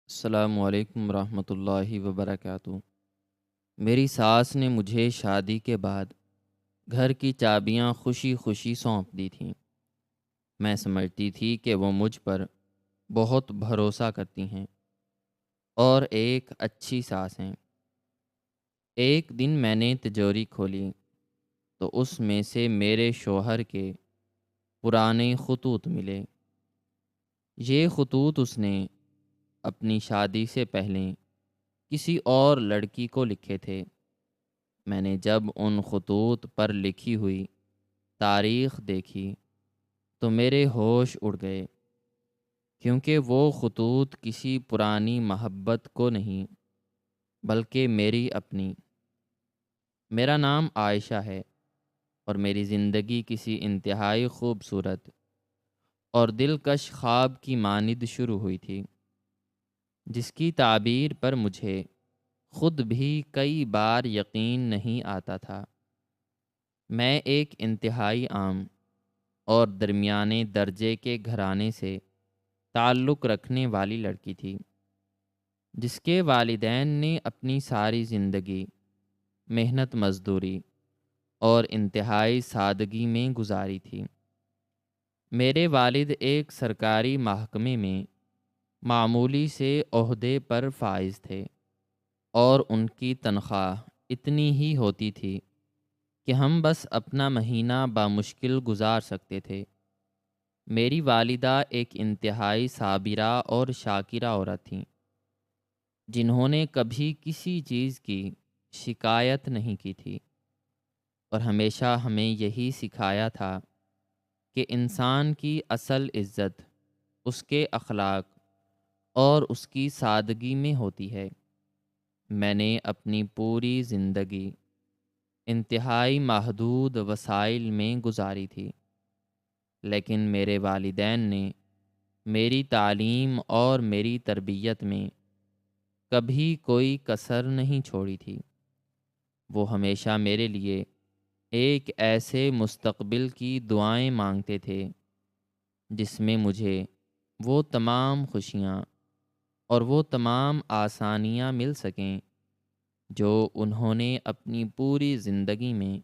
السلام علیکم ورحمۃ اللہ وبرکاتہ۔ میری ساس نے مجھے شادی کے بعد گھر کی چابیاں خوشی خوشی سونپ دی تھیں۔ میں سمجھتی تھی کہ وہ مجھ پر بہت بھروسہ کرتی ہیں اور ایک اچھی ساس ہیں۔ ایک دن میں نے تجوری کھولی تو اس میں سے میرے شوہر کے پرانے خطوط ملے۔ یہ خطوط اس نے اپنی شادی سے پہلے کسی اور لڑکی کو لکھے تھے۔ میں نے جب ان خطوط پر لکھی ہوئی تاریخ دیکھی تو میرے ہوش اڑ گئے، کیونکہ وہ خطوط کسی پرانی محبت کو نہیں بلکہ میری اپنی۔ میرا نام عائشہ ہے اور میری زندگی کسی انتہائی خوبصورت اور دلکش خواب کی مانند شروع ہوئی تھی، جس کی تعبیر پر مجھے خود بھی کئی بار یقین نہیں آتا تھا۔ میں ایک انتہائی عام اور درمیانے درجے کے گھرانے سے تعلق رکھنے والی لڑکی تھی، جس کے والدین نے اپنی ساری زندگی محنت مزدوری اور انتہائی سادگی میں گزاری تھی۔ میرے والد ایک سرکاری محکمے میں معمولی سے عہدے پر فائز تھے اور ان کی تنخواہ اتنی ہی ہوتی تھی کہ ہم بس اپنا مہینہ بامشکل گزار سکتے تھے۔ میری والدہ ایک انتہائی صابرہ اور شاکرہ عورت تھیں، جنہوں نے کبھی کسی چیز کی شکایت نہیں کی تھی اور ہمیشہ ہمیں یہی سکھایا تھا کہ انسان کی اصل عزت اس کے اخلاق اور اس کی سادگی میں ہوتی ہے۔ میں نے اپنی پوری زندگی انتہائی محدود وسائل میں گزاری تھی، لیکن میرے والدین نے میری تعلیم اور میری تربیت میں کبھی کوئی کسر نہیں چھوڑی تھی۔ وہ ہمیشہ میرے لیے ایک ایسے مستقبل کی دعائیں مانگتے تھے جس میں مجھے وہ تمام خوشیاں اور وہ تمام آسانیاں مل سکیں جو انہوں نے اپنی پوری زندگی میں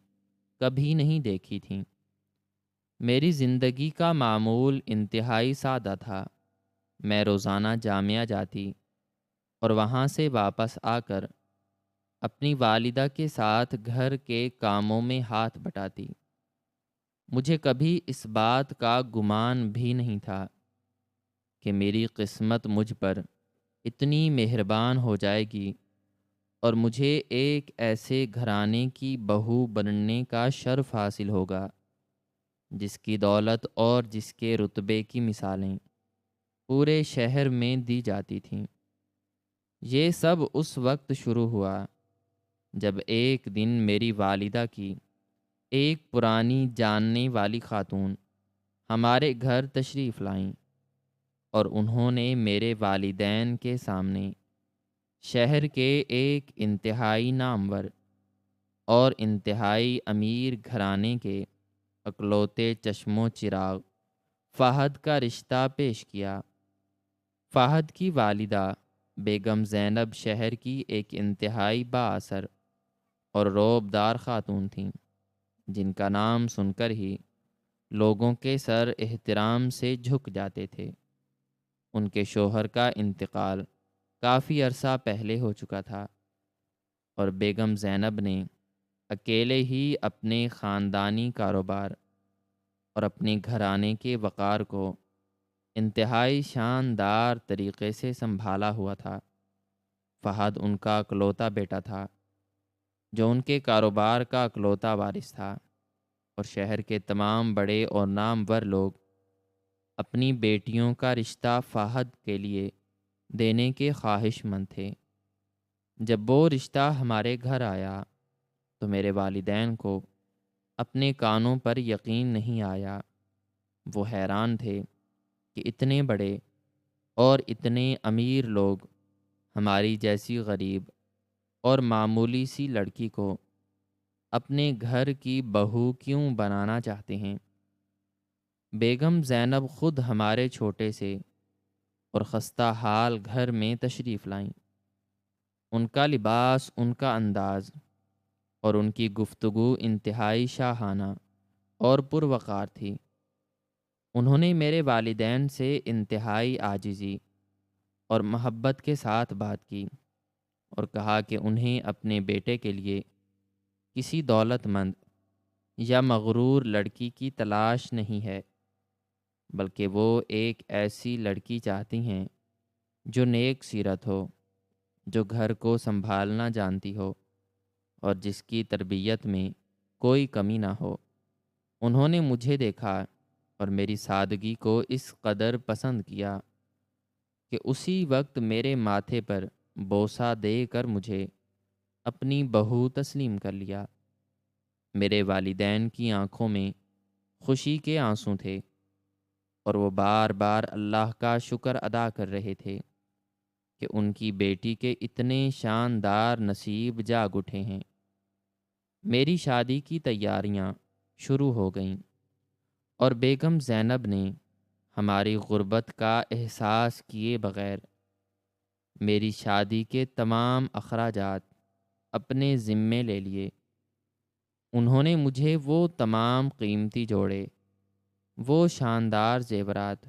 کبھی نہیں دیکھی تھیں۔ میری زندگی کا معمول انتہائی سادہ تھا۔ میں روزانہ جامعہ جاتی اور وہاں سے واپس آ کر اپنی والدہ کے ساتھ گھر کے کاموں میں ہاتھ بٹاتی۔ مجھے کبھی اس بات کا گمان بھی نہیں تھا کہ میری قسمت مجھ پر اتنی مہربان ہو جائے گی اور مجھے ایک ایسے گھرانے کی بہو بننے کا شرف حاصل ہوگا جس کی دولت اور جس کے رتبے کی مثالیں پورے شہر میں دی جاتی تھیں۔ یہ سب اس وقت شروع ہوا جب ایک دن میری والدہ کی ایک پرانی جاننے والی خاتون ہمارے گھر تشریف لائیں اور انہوں نے میرے والدین کے سامنے شہر کے ایک انتہائی نامور اور انتہائی امیر گھرانے کے اکلوتے چشم و چراغ فہد کا رشتہ پیش کیا۔ فہد کی والدہ بیگم زینب شہر کی ایک انتہائی بااثر اور رعب خاتون تھیں، جن کا نام سن کر ہی لوگوں کے سر احترام سے جھک جاتے تھے۔ ان کے شوہر کا انتقال کافی عرصہ پہلے ہو چکا تھا اور بیگم زینب نے اکیلے ہی اپنے خاندانی کاروبار اور اپنے گھرانے کے وقار کو انتہائی شاندار طریقے سے سنبھالا ہوا تھا۔ فہد ان کا اکلوتا بیٹا تھا جو ان کے کاروبار کا اکلوتا وارث تھا، اور شہر کے تمام بڑے اور نامور لوگ اپنی بیٹیوں کا رشتہ فہد کے لیے دینے کے خواہش مند تھے۔ جب وہ رشتہ ہمارے گھر آیا تو میرے والدین کو اپنے کانوں پر یقین نہیں آیا۔ وہ حیران تھے کہ اتنے بڑے اور اتنے امیر لوگ ہماری جیسی غریب اور معمولی سی لڑکی کو اپنے گھر کی بہو کیوں بنانا چاہتے ہیں۔ بیگم زینب خود ہمارے چھوٹے سے اور خستہ حال گھر میں تشریف لائیں۔ ان کا لباس، ان کا انداز اور ان کی گفتگو انتہائی شاہانہ اور پروقار تھی۔ انہوں نے میرے والدین سے انتہائی عاجزی اور محبت کے ساتھ بات کی اور کہا کہ انہیں اپنے بیٹے کے لیے کسی دولت مند یا مغرور لڑکی کی تلاش نہیں ہے، بلکہ وہ ایک ایسی لڑکی چاہتی ہیں جو نیک سیرت ہو، جو گھر کو سنبھالنا جانتی ہو اور جس کی تربیت میں کوئی کمی نہ ہو۔ انہوں نے مجھے دیکھا اور میری سادگی کو اس قدر پسند کیا کہ اسی وقت میرے ماتھے پر بوسہ دے کر مجھے اپنی بہو تسلیم کر لیا۔ میرے والدین کی آنکھوں میں خوشی کے آنسوں تھے اور وہ بار بار اللہ کا شکر ادا کر رہے تھے کہ ان کی بیٹی کے اتنے شاندار نصیب جاگ اٹھے ہیں۔ میری شادی کی تیاریاں شروع ہو گئیں اور بیگم زینب نے ہماری غربت کا احساس کیے بغیر میری شادی کے تمام اخراجات اپنے ذمے لے لیے۔ انہوں نے مجھے وہ تمام قیمتی جوڑے، وہ شاندار زیورات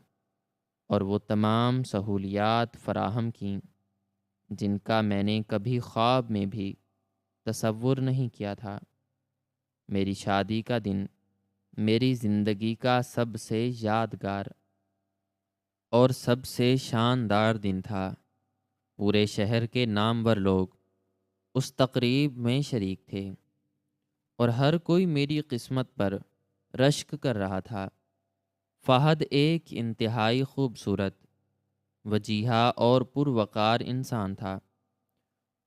اور وہ تمام سہولیات فراہم کیں جن کا میں نے کبھی خواب میں بھی تصور نہیں کیا تھا۔ میری شادی کا دن میری زندگی کا سب سے یادگار اور سب سے شاندار دن تھا۔ پورے شہر کے نامور لوگ اس تقریب میں شریک تھے اور ہر کوئی میری قسمت پر رشک کر رہا تھا۔ فہد ایک انتہائی خوبصورت، وجیحہ اور پروقار انسان تھا۔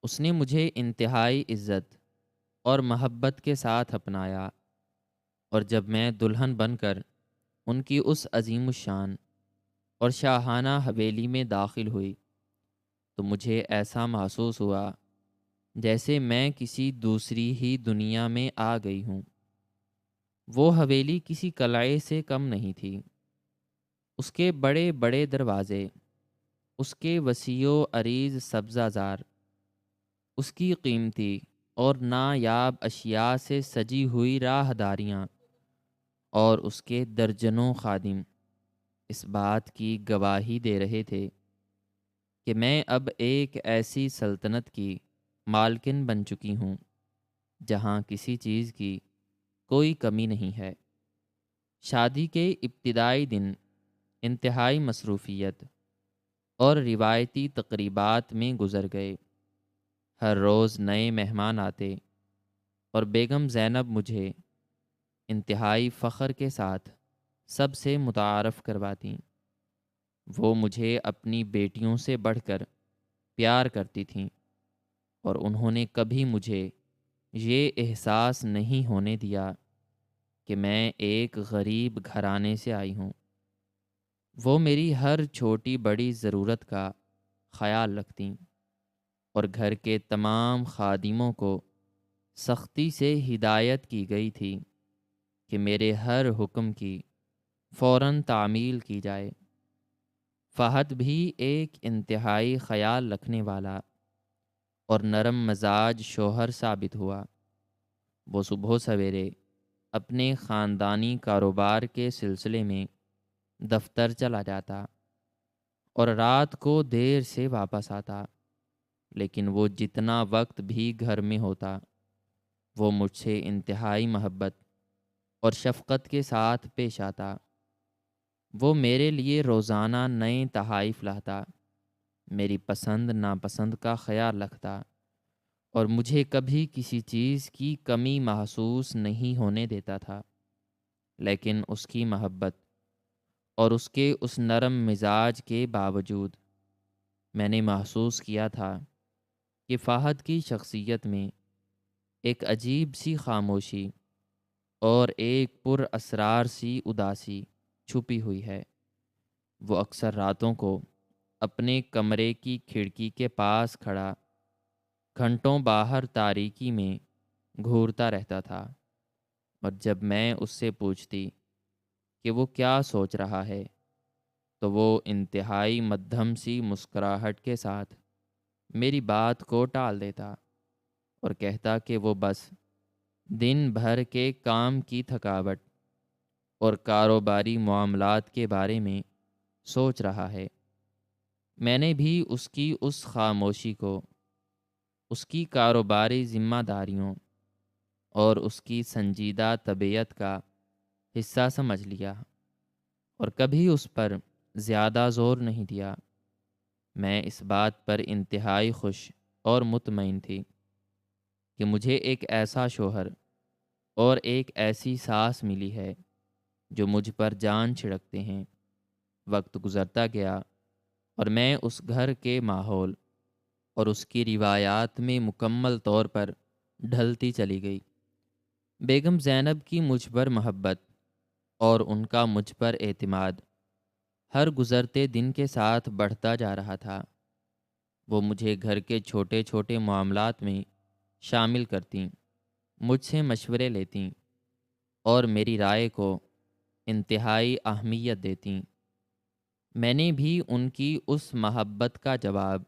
اس نے مجھے انتہائی عزت اور محبت کے ساتھ اپنایا، اور جب میں دلہن بن کر ان کی اس عظیم الشان اور شاہانہ حویلی میں داخل ہوئی تو مجھے ایسا محسوس ہوا جیسے میں کسی دوسری ہی دنیا میں آ گئی ہوں۔ وہ حویلی کسی قلعے سے کم نہیں تھی۔ اس کے بڑے بڑے دروازے، اس کے وسیع و عریض سبزہ زار، اس کی قیمتی اور نایاب اشیاء سے سجی ہوئی راہداریاں اور اس کے درجنوں خادم اس بات کی گواہی دے رہے تھے کہ میں اب ایک ایسی سلطنت کی مالکن بن چکی ہوں جہاں کسی چیز کی کوئی کمی نہیں ہے۔ شادی کے ابتدائی دن انتہائی مصروفیت اور روایتی تقریبات میں گزر گئے۔ ہر روز نئے مہمان آتے اور بیگم زینب مجھے انتہائی فخر کے ساتھ سب سے متعارف کرواتی۔ وہ مجھے اپنی بیٹیوں سے بڑھ کر پیار کرتی تھیں اور انہوں نے کبھی مجھے یہ احساس نہیں ہونے دیا کہ میں ایک غریب گھرانے سے آئی ہوں۔ وہ میری ہر چھوٹی بڑی ضرورت کا خیال رکھتیں اور گھر کے تمام خادموں کو سختی سے ہدایت کی گئی تھی کہ میرے ہر حکم کی فوراً تعمیل کی جائے۔ فہد بھی ایک انتہائی خیال رکھنے والا اور نرم مزاج شوہر ثابت ہوا۔ وہ صبح سویرے اپنے خاندانی کاروبار کے سلسلے میں دفتر چلا جاتا اور رات کو دیر سے واپس آتا، لیکن وہ جتنا وقت بھی گھر میں ہوتا وہ مجھ سے انتہائی محبت اور شفقت کے ساتھ پیش آتا۔ وہ میرے لیے روزانہ نئے تحائف لاتا، میری پسند ناپسند کا خیال رکھتا اور مجھے کبھی کسی چیز کی کمی محسوس نہیں ہونے دیتا تھا۔ لیکن اس کی محبت اور اس کے اس نرم مزاج کے باوجود میں نے محسوس کیا تھا کہ فہد کی شخصیت میں ایک عجیب سی خاموشی اور ایک پر اسرار سی اداسی چھپی ہوئی ہے۔ وہ اکثر راتوں کو اپنے کمرے کی کھڑکی کے پاس کھڑا گھنٹوں باہر تاریکی میں گھورتا رہتا تھا، اور جب میں اس سے پوچھتی کہ وہ کیا سوچ رہا ہے تو وہ انتہائی مدھم سی مسکراہٹ کے ساتھ میری بات کو ٹال دیتا اور کہتا کہ وہ بس دن بھر کے کام کی تھکاوٹ اور کاروباری معاملات کے بارے میں سوچ رہا ہے۔ میں نے بھی اس کی اس خاموشی کو اس کی کاروباری ذمہ داریوں اور اس کی سنجیدہ طبیعت کا حصہ سمجھ لیا اور کبھی اس پر زیادہ زور نہیں دیا۔ میں اس بات پر انتہائی خوش اور مطمئن تھی کہ مجھے ایک ایسا شوہر اور ایک ایسی ساس ملی ہے جو مجھ پر جان چھڑکتے ہیں۔ وقت گزرتا گیا اور میں اس گھر کے ماحول اور اس کی روایات میں مکمل طور پر ڈھلتی چلی گئی۔ بیگم زینب کی مجھ پر محبت اور ان کا مجھ پر اعتماد ہر گزرتے دن کے ساتھ بڑھتا جا رہا تھا۔ وہ مجھے گھر کے چھوٹے چھوٹے معاملات میں شامل کرتیں، مجھ سے مشورے لیتیں اور میری رائے کو انتہائی اہمیت دیتیں۔ میں نے بھی ان کی اس محبت کا جواب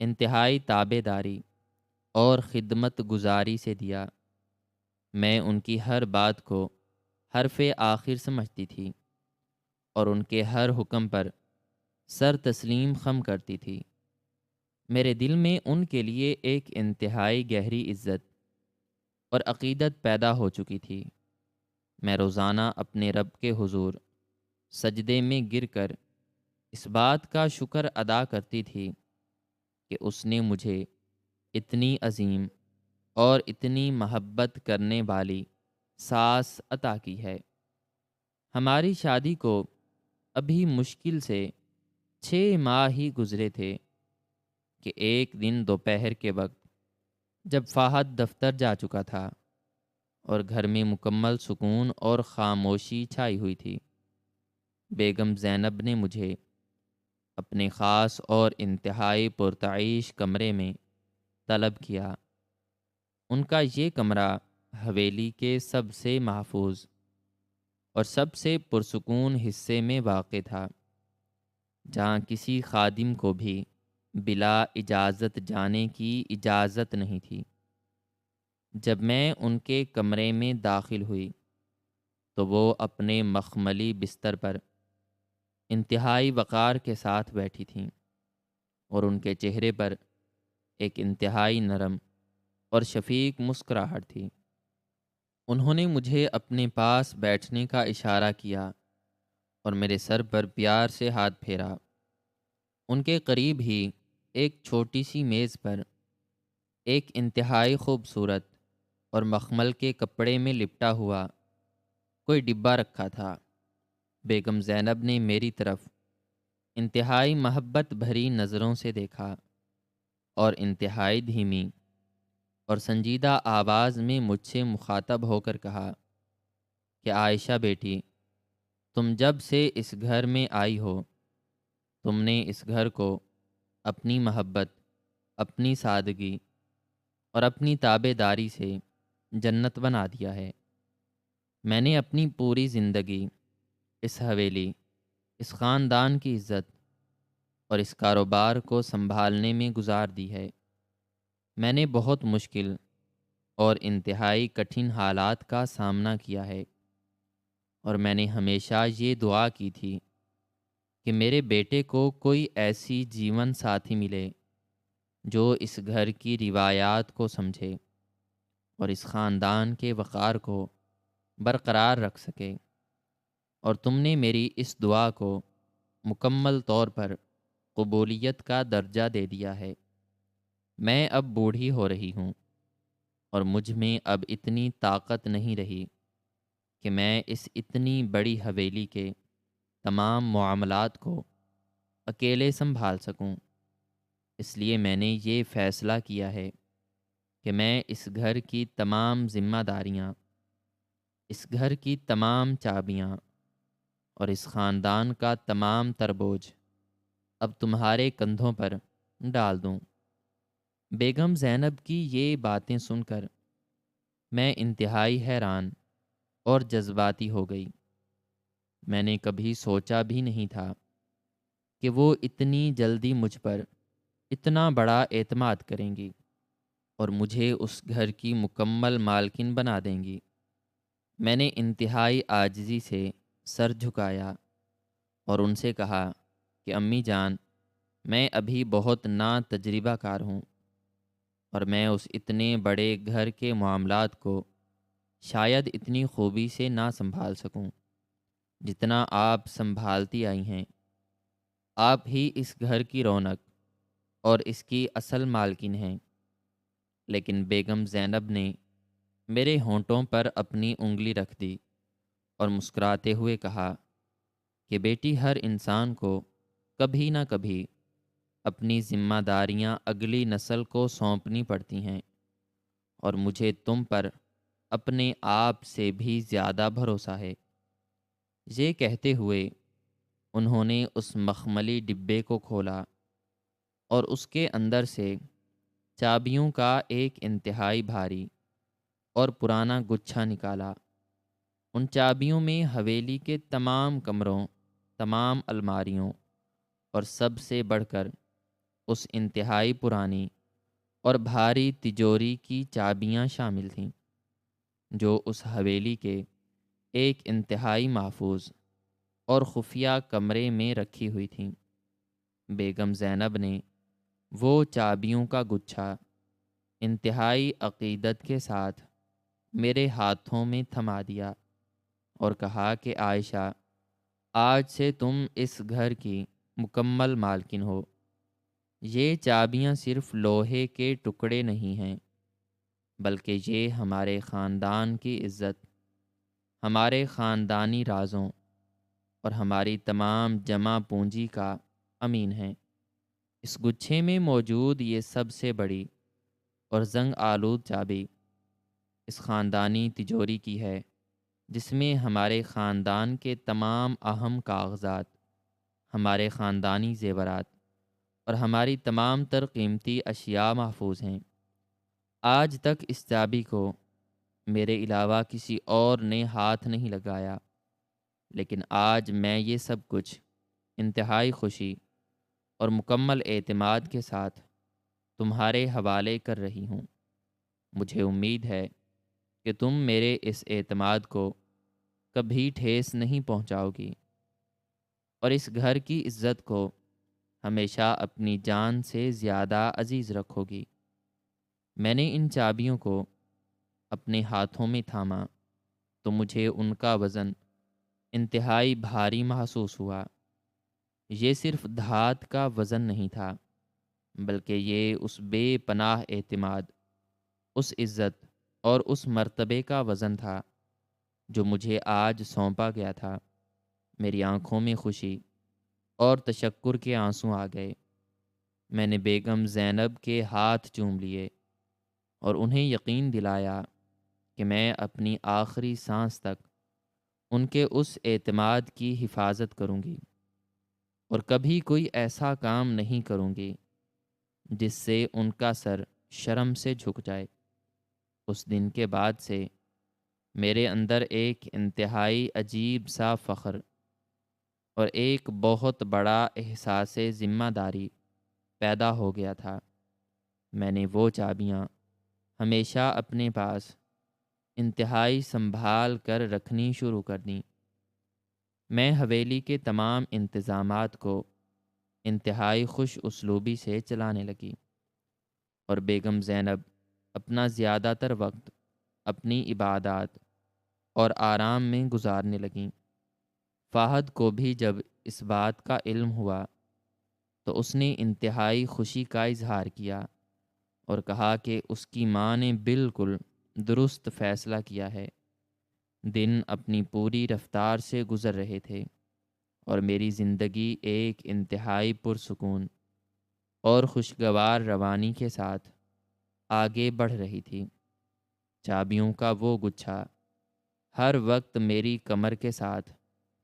انتہائی تابع داری اور خدمت گزاری سے دیا۔ میں ان کی ہر بات کو حرف آخر سمجھتی تھی اور ان کے ہر حکم پر سر تسلیم خم کرتی تھی۔ میرے دل میں ان کے لیے ایک انتہائی گہری عزت اور عقیدت پیدا ہو چکی تھی۔ میں روزانہ اپنے رب کے حضور سجدے میں گر کر اس بات کا شکر ادا کرتی تھی کہ اس نے مجھے اتنی عظیم اور اتنی محبت کرنے والی ساس عطا کی ہے۔ ہماری شادی کو ابھی مشکل سے 6 ماہ ہی گزرے تھے کہ ایک دن دوپہر کے وقت جب فہد دفتر جا چکا تھا اور گھر میں مکمل سکون اور خاموشی چھائی ہوئی تھی، بیگم زینب نے مجھے اپنے خاص اور انتہائی پرتعیش کمرے میں طلب کیا۔ ان کا یہ کمرہ حویلی کے سب سے محفوظ اور سب سے پرسکون حصے میں واقع تھا، جہاں کسی خادم کو بھی بلا اجازت جانے کی اجازت نہیں تھی۔ جب میں ان کے کمرے میں داخل ہوئی تو وہ اپنے مخملی بستر پر انتہائی وقار کے ساتھ بیٹھی تھیں اور ان کے چہرے پر ایک انتہائی نرم اور شفیق مسکراہٹ تھی۔ انہوں نے مجھے اپنے پاس بیٹھنے کا اشارہ کیا اور میرے سر پر پیار سے ہاتھ پھیرا۔ ان کے قریب ہی ایک چھوٹی سی میز پر ایک انتہائی خوبصورت اور مخمل کے کپڑے میں لپٹا ہوا کوئی ڈبہ رکھا تھا۔ بیگم زینب نے میری طرف انتہائی محبت بھری نظروں سے دیکھا اور انتہائی دھیمی اور سنجیدہ آواز میں مجھ سے مخاطب ہو کر کہا کہ عائشہ بیٹی، تم جب سے اس گھر میں آئی ہو، تم نے اس گھر کو اپنی محبت، اپنی سادگی اور اپنی تابع داری سے جنت بنا دیا ہے۔ میں نے اپنی پوری زندگی اس حویلی، اس خاندان کی عزت اور اس کاروبار کو سنبھالنے میں گزار دی ہے۔ میں نے بہت مشکل اور انتہائی کٹھن حالات کا سامنا کیا ہے اور میں نے ہمیشہ یہ دعا کی تھی کہ میرے بیٹے کو کوئی ایسی جیون ساتھی ملے جو اس گھر کی روایات کو سمجھے اور اس خاندان کے وقار کو برقرار رکھ سکے، اور تم نے میری اس دعا کو مکمل طور پر قبولیت کا درجہ دے دیا ہے۔ میں اب بوڑھی ہو رہی ہوں اور مجھ میں اب اتنی طاقت نہیں رہی کہ میں اس اتنی بڑی حویلی کے تمام معاملات کو اکیلے سنبھال سکوں۔ اس لیے میں نے یہ فیصلہ کیا ہے کہ میں اس گھر کی تمام ذمہ داریاں، اس گھر کی تمام چابیاں اور اس خاندان کا تمام تر بوجھ اب تمہارے کندھوں پر ڈال دوں۔ بیگم زینب کی یہ باتیں سن کر میں انتہائی حیران اور جذباتی ہو گئی۔ میں نے کبھی سوچا بھی نہیں تھا کہ وہ اتنی جلدی مجھ پر اتنا بڑا اعتماد کریں گی اور مجھے اس گھر کی مکمل مالکن بنا دیں گی۔ میں نے انتہائی عاجزی سے سر جھکایا اور ان سے کہا کہ امی جان، میں ابھی بہت نا تجربہ کار ہوں اور میں اس اتنے بڑے گھر کے معاملات کو شاید اتنی خوبی سے نہ سنبھال سکوں جتنا آپ سنبھالتی آئی ہیں۔ آپ ہی اس گھر کی رونق اور اس کی اصل مالکن ہیں۔ لیکن بیگم زینب نے میرے ہونٹوں پر اپنی انگلی رکھ دی اور مسکراتے ہوئے کہا کہ بیٹی، ہر انسان کو کبھی نہ کبھی اپنی ذمہ داریاں اگلی نسل کو سونپنی پڑتی ہیں، اور مجھے تم پر اپنے آپ سے بھی زیادہ بھروسہ ہے۔ یہ کہتے ہوئے انہوں نے اس مخملی ڈبے کو کھولا اور اس کے اندر سے چابیوں کا ایک انتہائی بھاری اور پرانا گچھا نکالا۔ ان چابیوں میں حویلی کے تمام کمروں، تمام الماریوں اور سب سے بڑھ کر اس انتہائی پرانی اور بھاری تجوری کی چابیاں شامل تھیں جو اس حویلی کے ایک انتہائی محفوظ اور خفیہ کمرے میں رکھی ہوئی تھیں۔ بیگم زینب نے وہ چابیوں کا گچھا انتہائی عقیدت کے ساتھ میرے ہاتھوں میں تھما دیا اور کہا کہ عائشہ، آج سے تم اس گھر کی مکمل مالکن ہو۔ یہ چابیاں صرف لوہے کے ٹکڑے نہیں ہیں، بلکہ یہ ہمارے خاندان کی عزت، ہمارے خاندانی رازوں اور ہماری تمام جمع پونجی کا امین ہیں۔ اس گچھے میں موجود یہ سب سے بڑی اور زنگ آلود چابی اس خاندانی تجوری کی ہے، جس میں ہمارے خاندان کے تمام اہم کاغذات، ہمارے خاندانی زیورات اور ہماری تمام تر قیمتی اشیاء محفوظ ہیں۔ آج تک اس چابی کو میرے علاوہ کسی اور نے ہاتھ نہیں لگایا، لیکن آج میں یہ سب کچھ انتہائی خوشی اور مکمل اعتماد کے ساتھ تمہارے حوالے کر رہی ہوں۔ مجھے امید ہے کہ تم میرے اس اعتماد کو کبھی ٹھیس نہیں پہنچاؤ گی اور اس گھر کی عزت کو ہمیشہ اپنی جان سے زیادہ عزیز رکھو گی۔ میں نے ان چابیوں کو اپنے ہاتھوں میں تھاما تو مجھے ان کا وزن انتہائی بھاری محسوس ہوا۔ یہ صرف دھات کا وزن نہیں تھا، بلکہ یہ اس بے پناہ اعتماد، اس عزت اور اس مرتبے کا وزن تھا جو مجھے آج سونپا گیا تھا۔ میری آنکھوں میں خوشی اور تشکر کے آنسو آ گئے۔ میں نے بیگم زینب کے ہاتھ چوم لیے اور انہیں یقین دلایا کہ میں اپنی آخری سانس تک ان کے اس اعتماد کی حفاظت کروں گی اور کبھی کوئی ایسا کام نہیں کروں گی جس سے ان کا سر شرم سے جھک جائے۔ اس دن کے بعد سے میرے اندر ایک انتہائی عجیب سا فخر اور ایک بہت بڑا احساس ذمہ داری پیدا ہو گیا تھا۔ میں نے وہ چابیاں ہمیشہ اپنے پاس انتہائی سنبھال کر رکھنی شروع کر دیں۔ میں حویلی کے تمام انتظامات کو انتہائی خوش اسلوبی سے چلانے لگی اور بیگم زینب اپنا زیادہ تر وقت اپنی عبادات اور آرام میں گزارنے لگیں۔ فہد کو بھی جب اس بات کا علم ہوا تو اس نے انتہائی خوشی کا اظہار کیا اور کہا کہ اس کی ماں نے بالکل درست فیصلہ کیا ہے۔ دن اپنی پوری رفتار سے گزر رہے تھے اور میری زندگی ایک انتہائی پرسکون اور خوشگوار روانی کے ساتھ آگے بڑھ رہی تھی۔ چابیوں کا وہ گچھا ہر وقت میری کمر کے ساتھ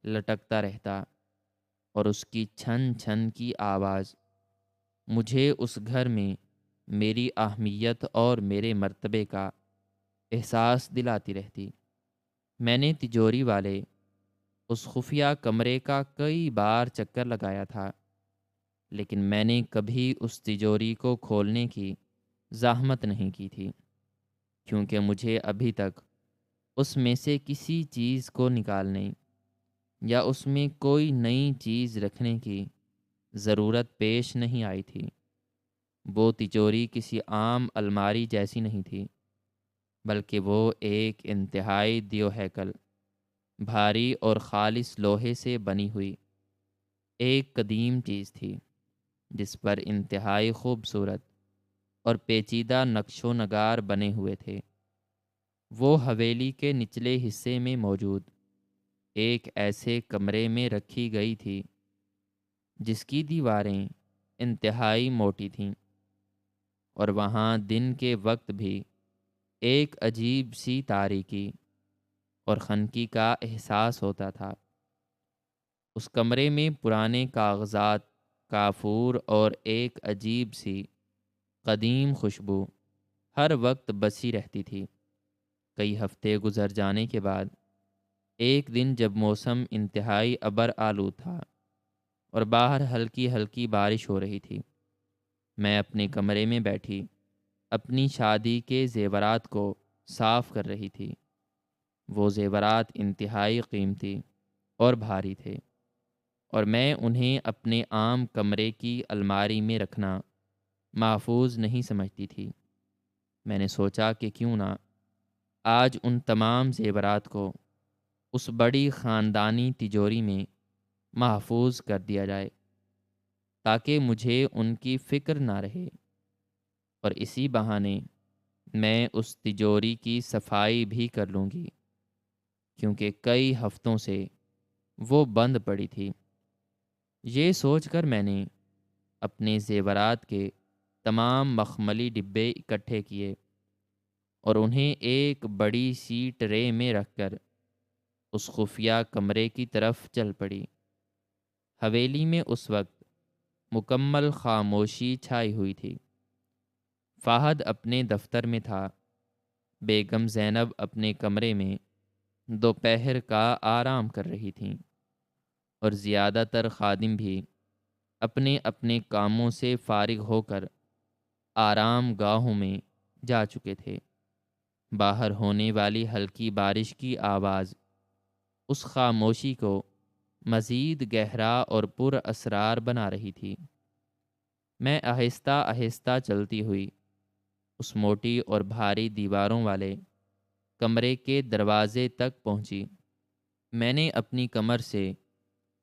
لٹکتا رہتا اور اس کی چھن چھن کی آواز مجھے اس گھر میں میری اہمیت اور میرے مرتبے کا احساس دلاتی رہتی۔ میں نے تجوری والے اس خفیہ کمرے کا کئی بار چکر لگایا تھا، لیکن میں نے کبھی اس تجوری کو کھولنے کی زحمت نہیں کی تھی، کیونکہ مجھے ابھی تک اس میں سے کسی چیز کو نکالنے یا اس میں کوئی نئی چیز رکھنے کی ضرورت پیش نہیں آئی تھی۔ وہ تجوری کسی عام الماری جیسی نہیں تھی، بلکہ وہ ایک انتہائی دیو ہیکل، بھاری اور خالص لوہے سے بنی ہوئی ایک قدیم چیز تھی، جس پر انتہائی خوبصورت اور پیچیدہ نقش و نگار بنے ہوئے تھے۔ وہ حویلی کے نچلے حصے میں موجود ایک ایسے کمرے میں رکھی گئی تھی جس کی دیواریں انتہائی موٹی تھیں، اور وہاں دن کے وقت بھی ایک عجیب سی تاریکی اور خنکی کا احساس ہوتا تھا۔ اس کمرے میں پرانے کاغذات، کافور اور ایک عجیب سی قدیم خوشبو ہر وقت بسی رہتی تھی۔ کئی ہفتے گزر جانے کے بعد ایک دن جب موسم انتہائی ابر آلود تھا اور باہر ہلکی ہلکی بارش ہو رہی تھی، میں اپنے کمرے میں بیٹھی اپنی شادی کے زیورات کو صاف کر رہی تھی۔ وہ زیورات انتہائی قیمتی اور بھاری تھے، اور میں انہیں اپنے عام کمرے کی الماری میں رکھنا محفوظ نہیں سمجھتی تھی۔ میں نے سوچا کہ کیوں نہ آج ان تمام زیورات کو اس بڑی خاندانی تجوری میں محفوظ کر دیا جائے، تاکہ مجھے ان کی فکر نہ رہے، اور اسی بہانے میں اس تجوری کی صفائی بھی کر لوں گی، کیونکہ کئی ہفتوں سے وہ بند پڑی تھی۔ یہ سوچ کر میں نے اپنے زیورات کے تمام مخملی ڈبے اکٹھے کیے اور انہیں ایک بڑی سی ٹرے میں رکھ کر اس خفیہ کمرے کی طرف چل پڑی۔ حویلی میں اس وقت مکمل خاموشی چھائی ہوئی تھی۔ فہد اپنے دفتر میں تھا، بیگم زینب اپنے کمرے میں دوپہر کا آرام کر رہی تھیں، اور زیادہ تر خادم بھی اپنے اپنے کاموں سے فارغ ہو کر آرام گاہوں میں جا چکے تھے۔ باہر ہونے والی ہلکی بارش کی آواز اس خاموشی کو مزید گہرا اور پر اسرار بنا رہی تھی۔ میں آہستہ آہستہ چلتی ہوئی اس موٹی اور بھاری دیواروں والے کمرے کے دروازے تک پہنچی۔ میں نے اپنی کمر سے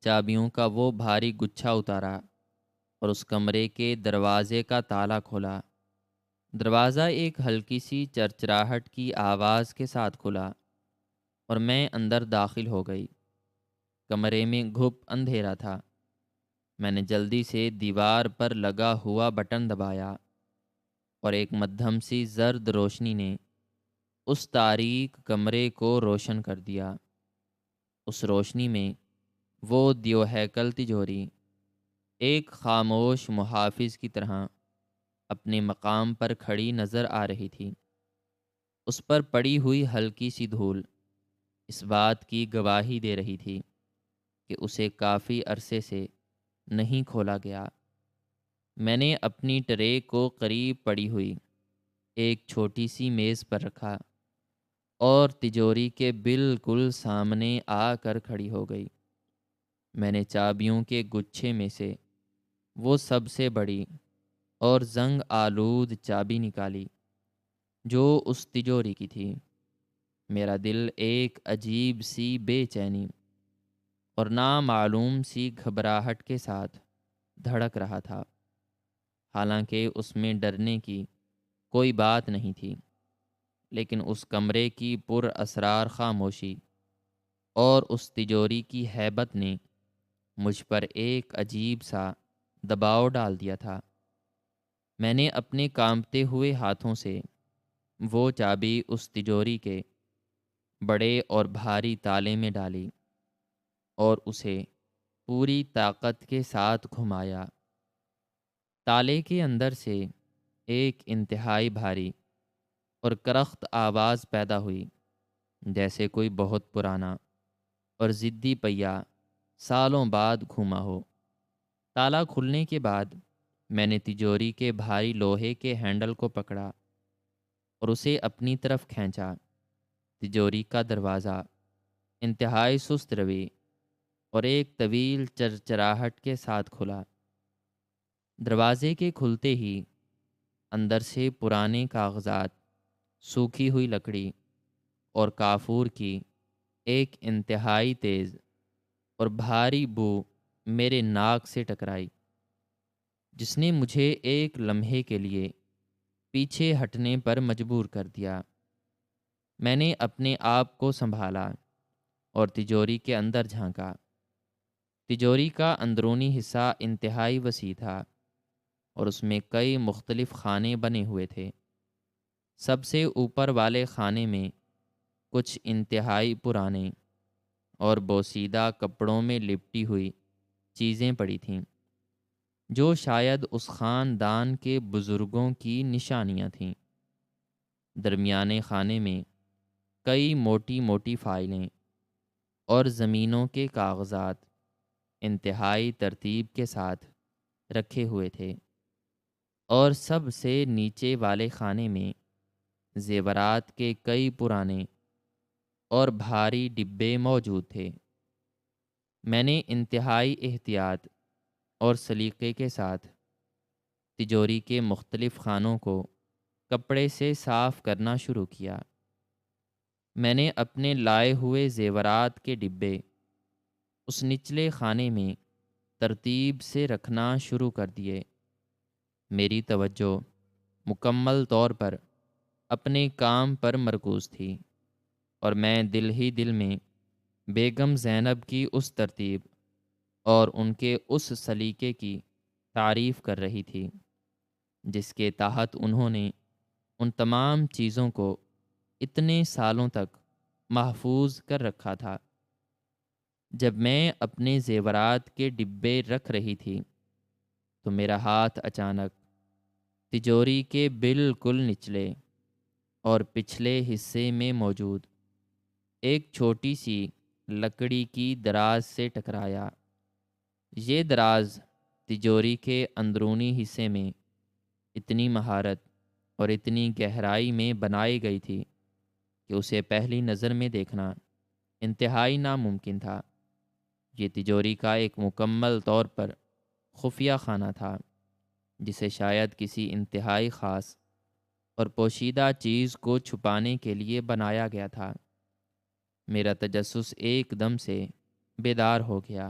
چابیوں کا وہ بھاری گچھا اتارا اور اس کمرے کے دروازے کا تالا کھولا۔ دروازہ ایک ہلکی سی چرچراہٹ کی آواز کے ساتھ کھلا اور میں اندر داخل ہو گئی۔ کمرے میں گھپ اندھیرا تھا۔ میں نے جلدی سے دیوار پر لگا ہوا بٹن دبایا، اور ایک مدھم سی زرد روشنی نے اس تاریک کمرے کو روشن کر دیا۔ اس روشنی میں وہ دیو ہیکل تجوری ایک خاموش محافظ کی طرح اپنے مقام پر کھڑی نظر آ رہی تھی۔ اس پر پڑی ہوئی ہلکی سی دھول اس بات کی گواہی دے رہی تھی کہ اسے کافی عرصے سے نہیں کھولا گیا۔ میں نے اپنی ٹرے کو قریب پڑی ہوئی ایک چھوٹی سی میز پر رکھا اور تجوری کے بالکل سامنے آ کر کھڑی ہو گئی۔ میں نے چابیوں کے گچھے میں سے وہ سب سے بڑی اور زنگ آلود چابی نکالی جو اس تجوری کی تھی۔ میرا دل ایک عجیب سی بے چینی اور نامعلوم سی گھبراہٹ کے ساتھ دھڑک رہا تھا، حالانکہ اس میں ڈرنے کی کوئی بات نہیں تھی، لیکن اس کمرے کی پر اسرار خاموشی اور اس تجوری کی ہیبت نے مجھ پر ایک عجیب سا دباؤ ڈال دیا تھا۔ میں نے اپنے کانپتے ہوئے ہاتھوں سے وہ چابی اس تجوری کے بڑے اور بھاری تالے میں ڈالی اور اسے پوری طاقت کے ساتھ گھمایا۔ تالے کے اندر سے ایک انتہائی بھاری اور کرخت آواز پیدا ہوئی، جیسے کوئی بہت پرانا اور ضدی پہیہ سالوں بعد گھوما ہو۔ تالا کھلنے کے بعد میں نے تجوری کے بھاری لوہے کے ہینڈل کو پکڑا اور اسے اپنی طرف کھینچا۔ تجوری کا دروازہ انتہائی سست روی اور ایک طویل چرچراہٹ کے ساتھ کھلا۔ دروازے کے کھلتے ہی اندر سے پرانے کاغذات، سوکھی ہوئی لکڑی اور کافور کی ایک انتہائی تیز اور بھاری بو میرے ناک سے ٹکرائی، جس نے مجھے ایک لمحے کے لیے پیچھے ہٹنے پر مجبور کر دیا۔ میں نے اپنے آپ کو سنبھالا اور تجوری کے اندر جھانکا۔ تجوری کا اندرونی حصہ انتہائی وسیع تھا اور اس میں کئی مختلف خانے بنے ہوئے تھے۔ سب سے اوپر والے خانے میں کچھ انتہائی پرانے اور بوسیدہ کپڑوں میں لپٹی ہوئی چیزیں پڑی تھیں، جو شاید اس خاندان کے بزرگوں کی نشانیاں تھیں۔ درمیانے خانے میں کئی موٹی موٹی فائلیں اور زمینوں کے کاغذات انتہائی ترتیب کے ساتھ رکھے ہوئے تھے، اور سب سے نیچے والے خانے میں زیورات کے کئی پرانے اور بھاری ڈبے موجود تھے۔ میں نے انتہائی احتیاط اور سلیقے کے ساتھ تجوری کے مختلف خانوں کو کپڑے سے صاف کرنا شروع کیا۔ میں نے اپنے لائے ہوئے زیورات کے ڈبے اس نچلے خانے میں ترتیب سے رکھنا شروع کر دیے۔ میری توجہ مکمل طور پر اپنے کام پر مرکوز تھی، اور میں دل ہی دل میں بیگم زینب کی اس ترتیب اور ان کے اس سلیقے کی تعریف کر رہی تھی جس کے تحت انہوں نے ان تمام چیزوں کو اتنے سالوں تک محفوظ کر رکھا تھا۔ جب میں اپنے زیورات کے ڈبے رکھ رہی تھی تو میرا ہاتھ اچانک تجوری کے بالکل نچلے اور پچھلے حصے میں موجود ایک چھوٹی سی لکڑی کی دراز سے ٹکرایا۔ یہ دراز تجوری کے اندرونی حصے میں اتنی مہارت اور اتنی گہرائی میں بنائی گئی تھی کہ اسے پہلی نظر میں دیکھنا انتہائی ناممکن تھا۔ یہ تجوری کا ایک مکمل طور پر خفیہ خانہ تھا، جسے شاید کسی انتہائی خاص اور پوشیدہ چیز کو چھپانے کے لیے بنایا گیا تھا۔ میرا تجسس ایک دم سے بیدار ہو گیا۔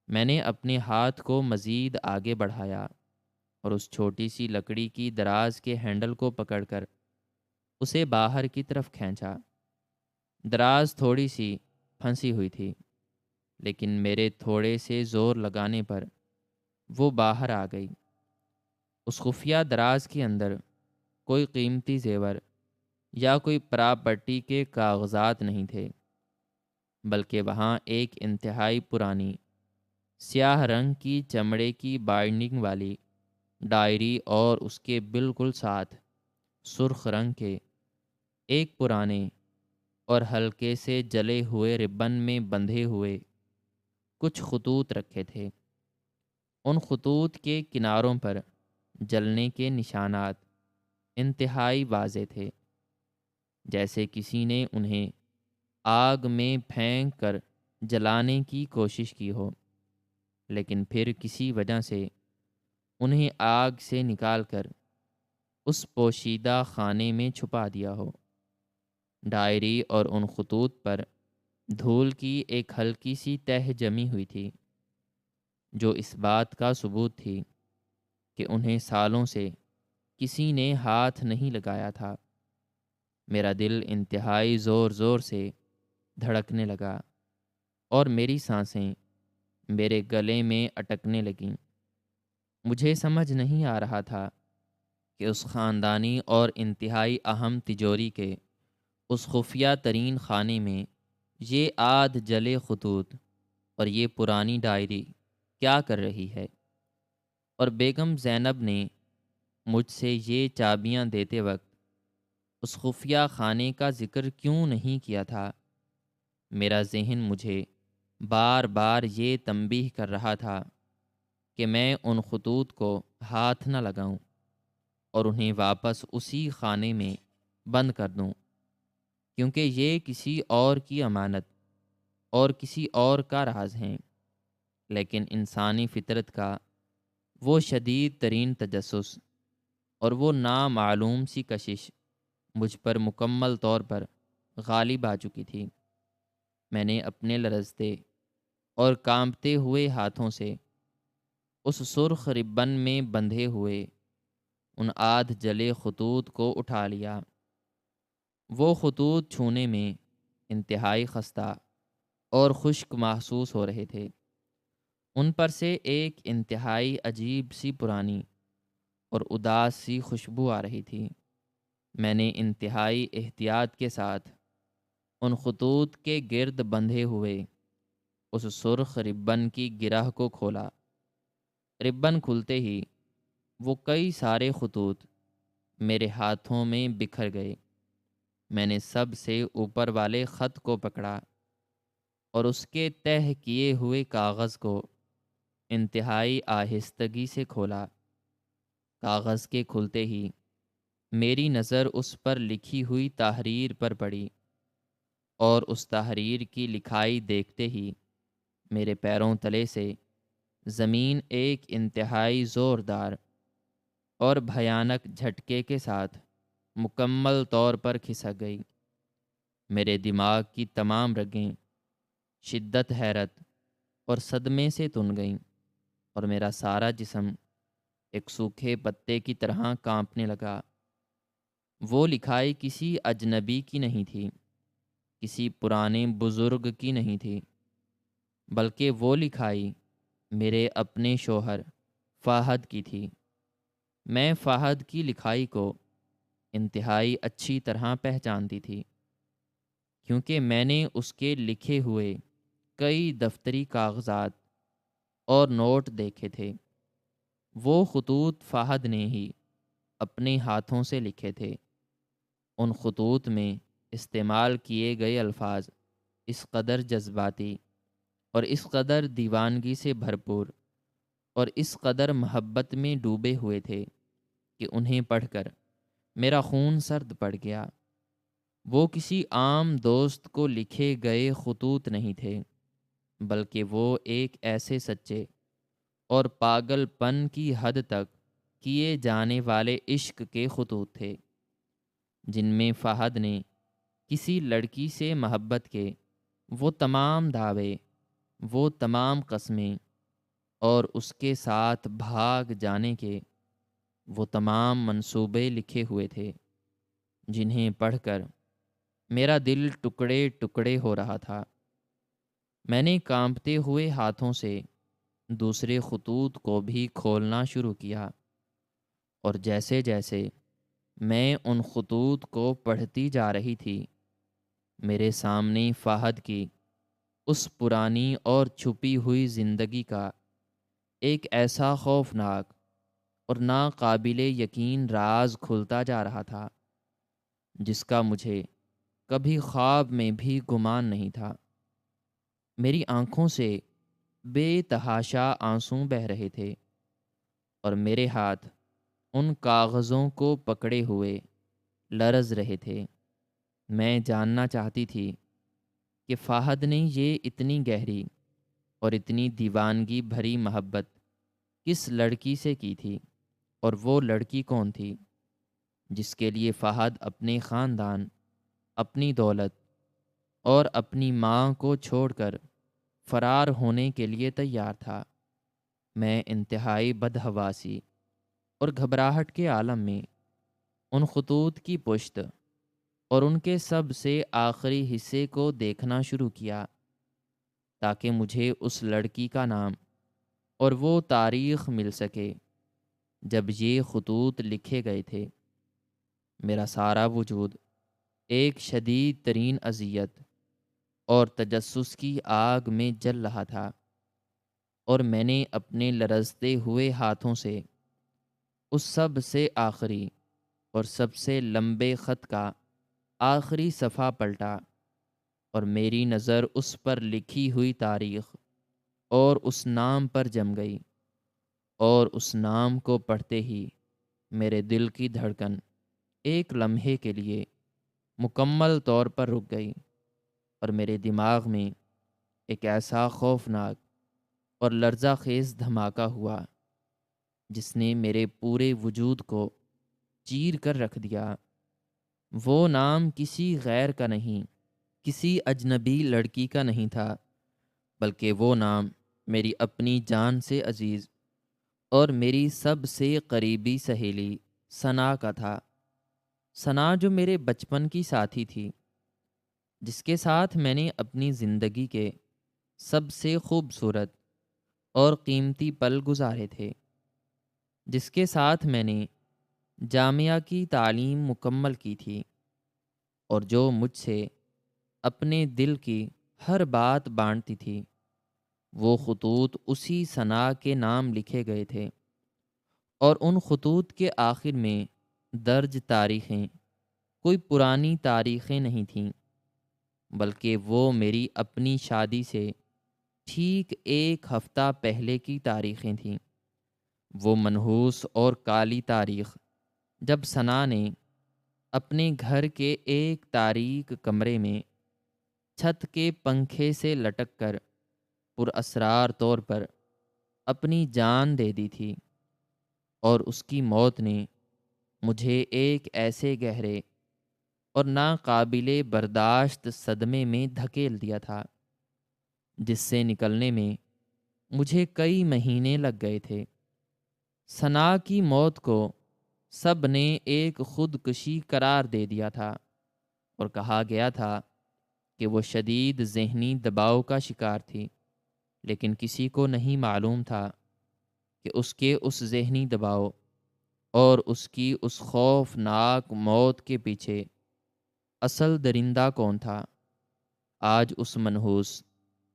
میں نے اپنے ہاتھ کو مزید آگے بڑھایا اور اس چھوٹی سی لکڑی کی دراز کے ہینڈل کو پکڑ کر اسے باہر کی طرف کھینچا۔ دراز تھوڑی سی پھنسی ہوئی تھی، لیکن میرے تھوڑے سے زور لگانے پر وہ باہر آ گئی۔ اس خفیہ دراز کے اندر کوئی قیمتی زیور یا کوئی پراپرٹی کے کاغذات نہیں تھے، بلکہ وہاں ایک انتہائی پرانی سیاہ رنگ کی چمڑے کی بائنڈنگ والی ڈائری اور اس کے بالکل ساتھ سرخ رنگ کے ایک پرانے اور ہلکے سے جلے ہوئے ربن میں بندھے ہوئے کچھ خطوط رکھے تھے۔ ان خطوط کے کناروں پر جلنے کے نشانات انتہائی واضح تھے، جیسے کسی نے انہیں آگ میں پھینک کر جلانے کی کوشش کی ہو، لیکن پھر کسی وجہ سے انہیں آگ سے نکال کر اس پوشیدہ خانے میں چھپا دیا ہو۔ ڈائری اور ان خطوط پر دھول کی ایک ہلکی سی تہ جمی ہوئی تھی، جو اس بات کا ثبوت تھی کہ انہیں سالوں سے کسی نے ہاتھ نہیں لگایا تھا۔ میرا دل انتہائی زور زور سے دھڑکنے لگا اور میری سانسیں میرے گلے میں اٹکنے لگیں۔ مجھے سمجھ نہیں آ رہا تھا کہ اس خاندانی اور انتہائی اہم تجوری کے اس خفیہ ترین خانے میں یہ آدھ جلے خطوط اور یہ پرانی ڈائری کیا کر رہی ہے، اور بیگم زینب نے مجھ سے یہ چابیاں دیتے وقت اس خفیہ خانے کا ذکر کیوں نہیں کیا تھا۔ میرا ذہن مجھے بار بار یہ تنبیہ کر رہا تھا کہ میں ان خطوط کو ہاتھ نہ لگاؤں اور انہیں واپس اسی خانے میں بند کر دوں، کیونکہ یہ کسی اور کی امانت اور کسی اور کا راز ہیں۔ لیکن انسانی فطرت کا وہ شدید ترین تجسس اور وہ نامعلوم سی کشش مجھ پر مکمل طور پر غالب آ چکی تھی۔ میں نے اپنے لرزتے اور کانپتے ہوئے ہاتھوں سے اس سرخ ربن میں بندھے ہوئے ان آدھ جلے خطوط کو اٹھا لیا۔ وہ خطوط چھونے میں انتہائی خستہ اور خشک محسوس ہو رہے تھے۔ ان پر سے ایک انتہائی عجیب سی پرانی اور اداس سی خوشبو آ رہی تھی۔ میں نے انتہائی احتیاط کے ساتھ ان خطوط کے گرد بندھے ہوئے اس سرخ ربن کی گرہ کو کھولا۔ ربن کھلتے ہی وہ کئی سارے خطوط میرے ہاتھوں میں بکھر گئے۔ میں نے سب سے اوپر والے خط کو پکڑا اور اس کے تہہ کیے ہوئے کاغذ کو انتہائی آہستگی سے کھولا۔ کاغذ کے کھلتے ہی میری نظر اس پر لکھی ہوئی تحریر پر پڑی، اور اس تحریر کی لکھائی دیکھتے ہی میرے پیروں تلے سے زمین ایک انتہائی زوردار اور بھیانک جھٹکے کے ساتھ مکمل طور پر کھسک گئی۔ میرے دماغ کی تمام رگیں شدت حیرت اور صدمے سے تن گئیں، اور میرا سارا جسم ایک سوکھے پتے کی طرح کانپنے لگا۔ وہ لکھائی کسی اجنبی کی نہیں تھی، کسی پرانے بزرگ کی نہیں تھی، بلکہ وہ لکھائی میرے اپنے شوہر فہد کی تھی۔ میں فہد کی لکھائی کو انتہائی اچھی طرح پہچانتی تھی، کیونکہ میں نے اس کے لکھے ہوئے کئی دفتری کاغذات اور نوٹ دیکھے تھے۔ وہ خطوط فہد نے ہی اپنے ہاتھوں سے لکھے تھے۔ ان خطوط میں استعمال کیے گئے الفاظ اس قدر جذباتی اور اس قدر دیوانگی سے بھرپور اور اس قدر محبت میں ڈوبے ہوئے تھے کہ انہیں پڑھ کر میرا خون سرد پڑ گیا۔ وہ کسی عام دوست کو لکھے گئے خطوط نہیں تھے، بلکہ وہ ایک ایسے سچے اور پاگل پن کی حد تک کیے جانے والے عشق کے خطوط تھے، جن میں فہد نے کسی لڑکی سے محبت کے وہ تمام دعوے، وہ تمام قسمیں اور اس کے ساتھ بھاگ جانے کے وہ تمام منصوبے لکھے ہوئے تھے، جنہیں پڑھ کر میرا دل ٹکڑے ٹکڑے ہو رہا تھا۔ میں نے کانپتے ہوئے ہاتھوں سے دوسرے خطوط کو بھی کھولنا شروع کیا، اور جیسے جیسے میں ان خطوط کو پڑھتی جا رہی تھی، میرے سامنے فہد کی اس پرانی اور چھپی ہوئی زندگی کا ایک ایسا خوفناک اور ناقابل یقین راز کھلتا جا رہا تھا، جس کا مجھے کبھی خواب میں بھی گمان نہیں تھا۔ میری آنکھوں سے بے تحاشا آنسو بہہ رہے تھے، اور میرے ہاتھ ان کاغذوں کو پکڑے ہوئے لرز رہے تھے۔ میں جاننا چاہتی تھی کہ فہد نے یہ اتنی گہری اور اتنی دیوانگی بھری محبت کس لڑکی سے کی تھی، اور وہ لڑکی کون تھی جس کے لیے فہد اپنے خاندان، اپنی دولت اور اپنی ماں کو چھوڑ کر فرار ہونے کے لیے تیار تھا۔ میں انتہائی بدحواسی اور گھبراہٹ کے عالم میں ان خطوط کی پشت اور ان کے سب سے آخری حصے کو دیکھنا شروع کیا، تاکہ مجھے اس لڑکی کا نام اور وہ تاریخ مل سکے جب یہ خطوط لکھے گئے تھے۔ میرا سارا وجود ایک شدید ترین اذیت اور تجسس کی آگ میں جل رہا تھا، اور میں نے اپنے لرزتے ہوئے ہاتھوں سے اس سب سے آخری اور سب سے لمبے خط کا آخری صفحہ پلٹا، اور میری نظر اس پر لکھی ہوئی تاریخ اور اس نام پر جم گئی اور اس نام کو پڑھتے ہی میرے دل کی دھڑکن ایک لمحے کے لیے مکمل طور پر رک گئی، اور میرے دماغ میں ایک ایسا خوفناک اور لرزہ خیز دھماکہ ہوا جس نے میرے پورے وجود کو چیر کر رکھ دیا۔ وہ نام کسی غیر کا نہیں، کسی اجنبی لڑکی کا نہیں تھا، بلکہ وہ نام میری اپنی جان سے عزیز اور میری سب سے قریبی سہیلی ثنا کا تھا۔ ثنا جو میرے بچپن کی ساتھی تھی، جس کے ساتھ میں نے اپنی زندگی کے سب سے خوبصورت اور قیمتی پل گزارے تھے، جس کے ساتھ میں نے جامعہ کی تعلیم مکمل کی تھی، اور جو مجھ سے اپنے دل کی ہر بات بانٹتی تھی۔ وہ خطوط اسی ثنا کے نام لکھے گئے تھے، اور ان خطوط کے آخر میں درج تاریخیں کوئی پرانی تاریخیں نہیں تھیں، بلکہ وہ میری اپنی شادی سے ٹھیک ایک ہفتہ پہلے کی تاریخیں تھیں۔ وہ منحوس اور کالی تاریخ جب ثنا نے اپنے گھر کے ایک تاریک کمرے میں چھت کے پنکھے سے لٹک کر پراسرار طور پر اپنی جان دے دی تھی، اور اس کی موت نے مجھے ایک ایسے گہرے اور ناقابل برداشت صدمے میں دھکیل دیا تھا جس سے نکلنے میں مجھے کئی مہینے لگ گئے تھے۔ ثنا کی موت کو سب نے ایک خودکشی قرار دے دیا تھا، اور کہا گیا تھا کہ وہ شدید ذہنی دباؤ کا شکار تھی، لیکن کسی کو نہیں معلوم تھا کہ اس کے اس ذہنی دباؤ اور اس کی اس خوفناک موت کے پیچھے اصل درندہ کون تھا۔ آج اس منحوس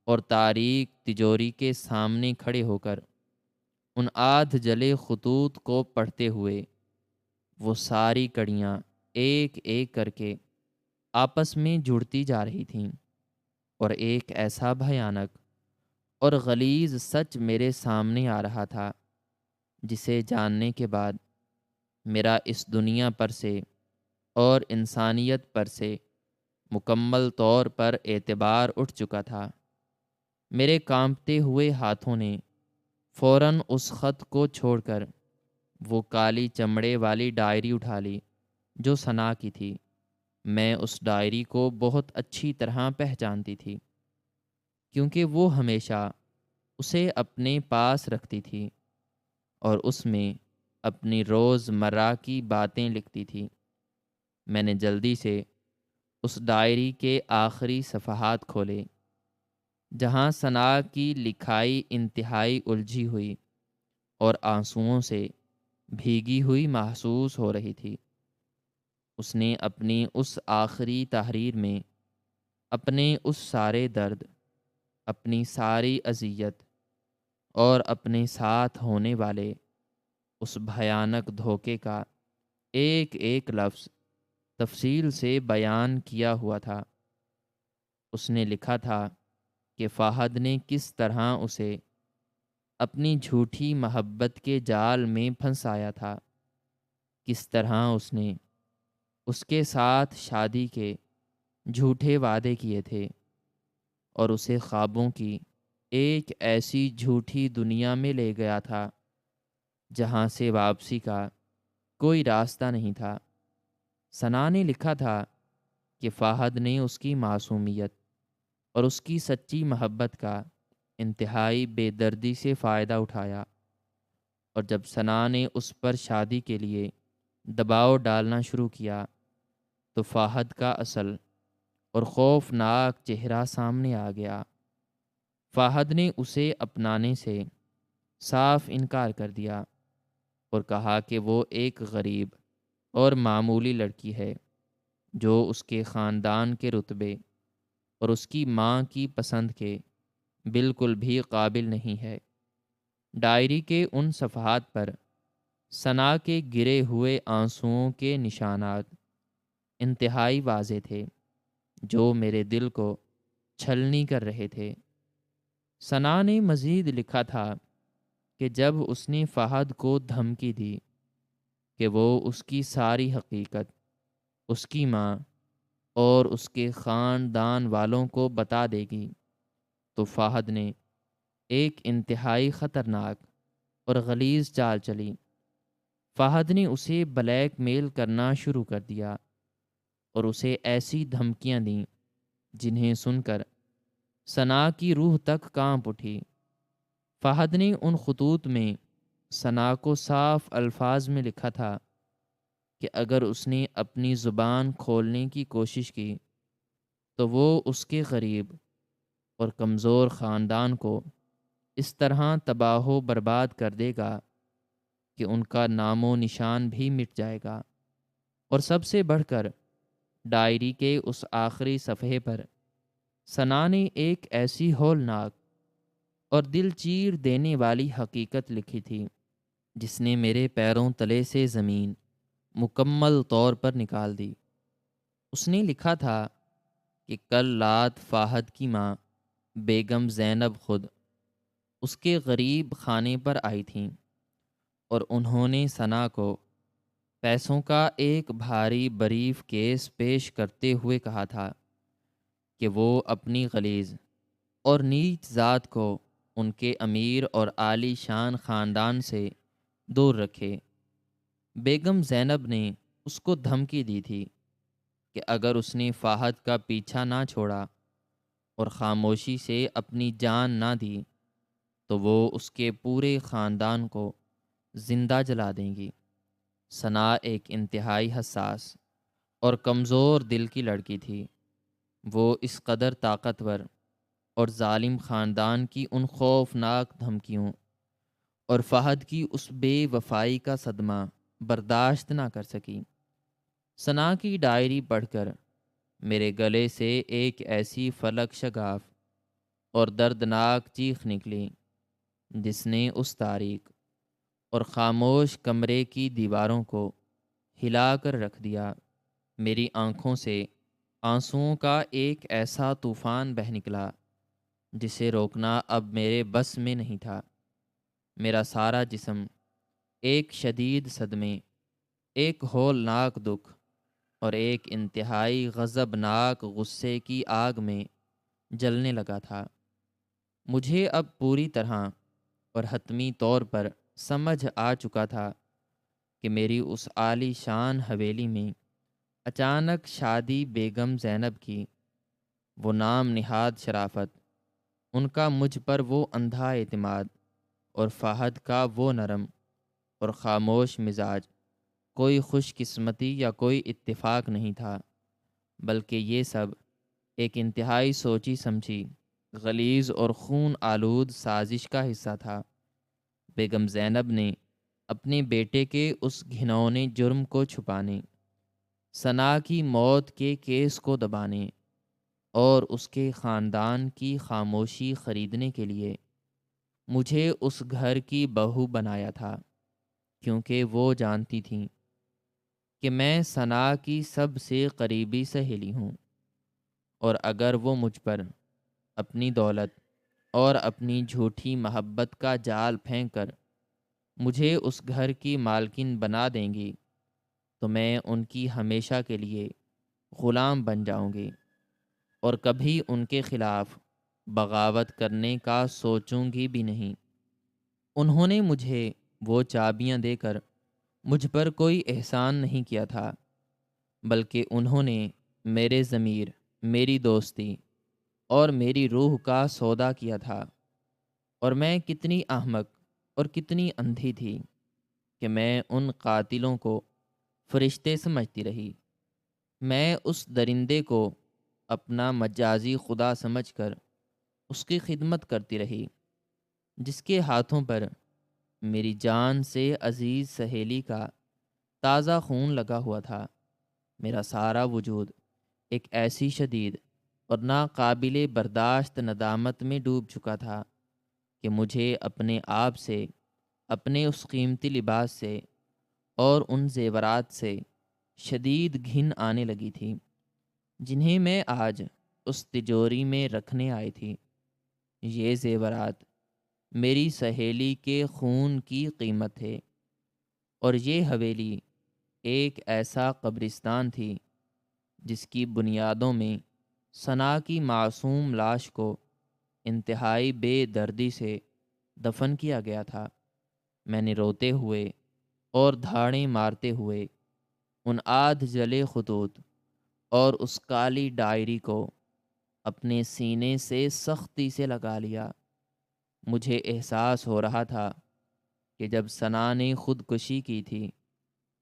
اور تاریک تجوری کے سامنے کھڑے ہو کر ان آدھ جلے خطوط کو پڑھتے ہوئے وہ ساری کڑیاں ایک ایک کر کے آپس میں جڑتی جا رہی تھیں، اور ایک ایسا بھیانک اور غلیظ سچ میرے سامنے آ رہا تھا جسے جاننے کے بعد میرا اس دنیا پر سے اور انسانیت پر سے مکمل طور پر اعتبار اٹھ چکا تھا۔ میرے کانپتے ہوئے ہاتھوں نے فوراً اس خط کو چھوڑ کر وہ کالی چمڑے والی ڈائری اٹھا لی جو ثنا کی تھی۔ میں اس ڈائری کو بہت اچھی طرح پہچانتی تھی، کیونکہ وہ ہمیشہ اسے اپنے پاس رکھتی تھی اور اس میں اپنی روز مرہ کی باتیں لکھتی تھی۔ میں نے جلدی سے اس ڈائری کے آخری صفحات کھولے، جہاں ثنا کی لکھائی انتہائی الجھی ہوئی اور آنسوؤں سے بھیگی ہوئی محسوس ہو رہی تھی۔ اس نے اپنی اس آخری تحریر میں اپنے اس سارے درد، اپنی ساری اذیت اور اپنے ساتھ ہونے والے اس بھیانک دھوکے کا ایک ایک لفظ تفصیل سے بیان کیا ہوا تھا۔ اس نے لکھا تھا کہ فہد نے کس طرح اسے اپنی جھوٹی محبت کے جال میں پھنسایا تھا، کس طرح اس نے اس کے ساتھ شادی کے جھوٹے وعدے کیے تھے اور اسے خوابوں کی ایک ایسی جھوٹی دنیا میں لے گیا تھا جہاں سے واپسی کا کوئی راستہ نہیں تھا۔ ثنا نے لکھا تھا کہ فہد نے اس کی معصومیت اور اس کی سچی محبت کا انتہائی بے دردی سے فائدہ اٹھایا، اور جب ثنا نے اس پر شادی کے لیے دباؤ ڈالنا شروع کیا تو فہد کا اصل اور خوفناک چہرہ سامنے آ گیا۔ فہد نے اسے اپنانے سے صاف انکار کر دیا اور کہا کہ وہ ایک غریب اور معمولی لڑکی ہے جو اس کے خاندان کے رتبے اور اس کی ماں کی پسند کے بالکل بھی قابل نہیں ہے۔ ڈائری کے ان صفحات پر ثنا کے گرے ہوئے آنسوؤں کے نشانات انتہائی واضح تھے، جو میرے دل کو چھلنی کر رہے تھے۔ ثنا نے مزید لکھا تھا کہ جب اس نے فہد کو دھمکی دی کہ وہ اس کی ساری حقیقت اس کی ماں اور اس کے خاندان والوں کو بتا دے گی، تو فہد نے ایک انتہائی خطرناک اور غلیظ چال چلی۔ فہد نے اسے بلیک میل کرنا شروع کر دیا اور اسے ایسی دھمکیاں دیں جنہیں سن کر ثنا کی روح تک کانپ اٹھی۔ فہد نے ان خطوط میں ثنا کو صاف الفاظ میں لکھا تھا کہ اگر اس نے اپنی زبان کھولنے کی کوشش کی تو وہ اس کے غریب اور کمزور خاندان کو اس طرح تباہ و برباد کر دے گا کہ ان کا نام و نشان بھی مٹ جائے گا۔ اور سب سے بڑھ کر ڈائری کے اس آخری صفحے پر ثنا نے ایک ایسی ہولناک اور دل چیر دینے والی حقیقت لکھی تھی جس نے میرے پیروں تلے سے زمین مکمل طور پر نکال دی۔ اس نے لکھا تھا کہ کل رات فہد کی ماں بیگم زینب خود اس کے غریب خانے پر آئی تھیں اور انہوں نے ثنا کو پیسوں کا ایک بھاری بریف کیس پیش کرتے ہوئے کہا تھا کہ وہ اپنی غلیظ اور نیچ ذات کو ان کے امیر اور عالی شان خاندان سے دور رکھے۔ بیگم زینب نے اس کو دھمکی دی تھی کہ اگر اس نے فہد کا پیچھا نہ چھوڑا اور خاموشی سے اپنی جان نہ دی تو وہ اس کے پورے خاندان کو زندہ جلا دیں گی۔ ثنا ایک انتہائی حساس اور کمزور دل کی لڑکی تھی۔ وہ اس قدر طاقتور اور ظالم خاندان کی ان خوفناک دھمکیوں اور فہد کی اس بے وفائی کا صدمہ برداشت نہ کر سکی۔ ثنا کی ڈائری پڑھ کر میرے گلے سے ایک ایسی فلک شگاف اور دردناک چیخ نکلی جس نے اس تاریک اور خاموش کمرے کی دیواروں کو ہلا کر رکھ دیا۔ میری آنکھوں سے آنسوؤں کا ایک ایسا طوفان بہہ نکلا جسے روکنا اب میرے بس میں نہیں تھا۔ میرا سارا جسم ایک شدید صدمے، ایک ہولناک دکھ اور ایک انتہائی غضبناک غصے کی آگ میں جلنے لگا تھا۔ مجھے اب پوری طرح اور حتمی طور پر سمجھ آ چکا تھا کہ میری اس عالی شان حویلی میں اچانک شادی بیگم زینب کی وہ نام نہاد شرافت، ان کا مجھ پر وہ اندھا اعتماد اور فہد کا وہ نرم اور خاموش مزاج کوئی خوش قسمتی یا کوئی اتفاق نہیں تھا، بلکہ یہ سب ایک انتہائی سوچی سمجھی غلیظ اور خون آلود سازش کا حصہ تھا۔ بیگم زینب نے اپنے بیٹے کے اس گھنونے جرم کو چھپانے، ثنا کی موت کے کیس کو دبانے اور اس کے خاندان کی خاموشی خریدنے کے لیے مجھے اس گھر کی بہو بنایا تھا، کیونکہ وہ جانتی تھیں کہ میں ثنا کی سب سے قریبی سہیلی ہوں، اور اگر وہ مجھ پر اپنی دولت اور اپنی جھوٹی محبت کا جال پھینک کر مجھے اس گھر کی مالکن بنا دیں گی تو میں ان کی ہمیشہ کے لیے غلام بن جاؤں گی اور کبھی ان کے خلاف بغاوت کرنے کا سوچوں گی بھی نہیں۔ انہوں نے مجھے وہ چابیاں دے کر مجھ پر کوئی احسان نہیں کیا تھا، بلکہ انہوں نے میرے ضمیر، میری دوستی اور میری روح کا سودا کیا تھا۔ اور میں کتنی احمق اور کتنی اندھی تھی کہ میں ان قاتلوں کو فرشتے سمجھتی رہی۔ میں اس درندے کو اپنا مجازی خدا سمجھ کر اس کی خدمت کرتی رہی جس کے ہاتھوں پر میری جان سے عزیز سہیلی کا تازہ خون لگا ہوا تھا۔ میرا سارا وجود ایک ایسی شدید اور ناقابل برداشت ندامت میں ڈوب چکا تھا کہ مجھے اپنے آپ سے، اپنے اس قیمتی لباس سے اور ان زیورات سے شدید گھن آنے لگی تھی جنہیں میں آج اس تجوری میں رکھنے آئی تھی۔ یہ زیورات میری سہیلی کے خون کی قیمت ہے، اور یہ حویلی ایک ایسا قبرستان تھی جس کی بنیادوں میں ثنا کی معصوم لاش کو انتہائی بے دردی سے دفن کیا گیا تھا۔ میں نے روتے ہوئے اور دھاڑیں مارتے ہوئے ان آدھ جلے خطوط اور اس کالی ڈائری کو اپنے سینے سے سختی سے لگا لیا۔ مجھے احساس ہو رہا تھا کہ جب ثنا نے خودکشی کی تھی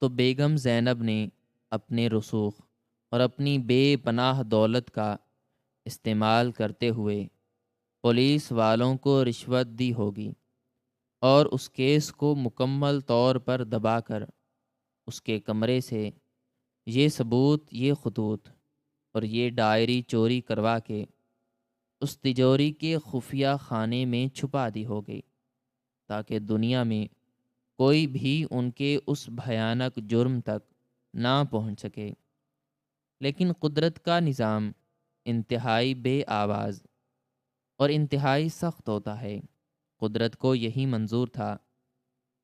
تو بیگم زینب نے اپنے رسوخ اور اپنی بے پناہ دولت کا استعمال کرتے ہوئے پولیس والوں کو رشوت دی ہوگی، اور اس کیس کو مکمل طور پر دبا کر اس کے کمرے سے یہ ثبوت، یہ خطوط اور یہ ڈائری چوری کروا کے اس تجوری کے خفیہ خانے میں چھپا دی ہوگی، تاکہ دنیا میں کوئی بھی ان کے اس بھیانک جرم تک نہ پہنچ سکے۔ لیکن قدرت کا نظام انتہائی بے آواز اور انتہائی سخت ہوتا ہے۔ قدرت کو یہی منظور تھا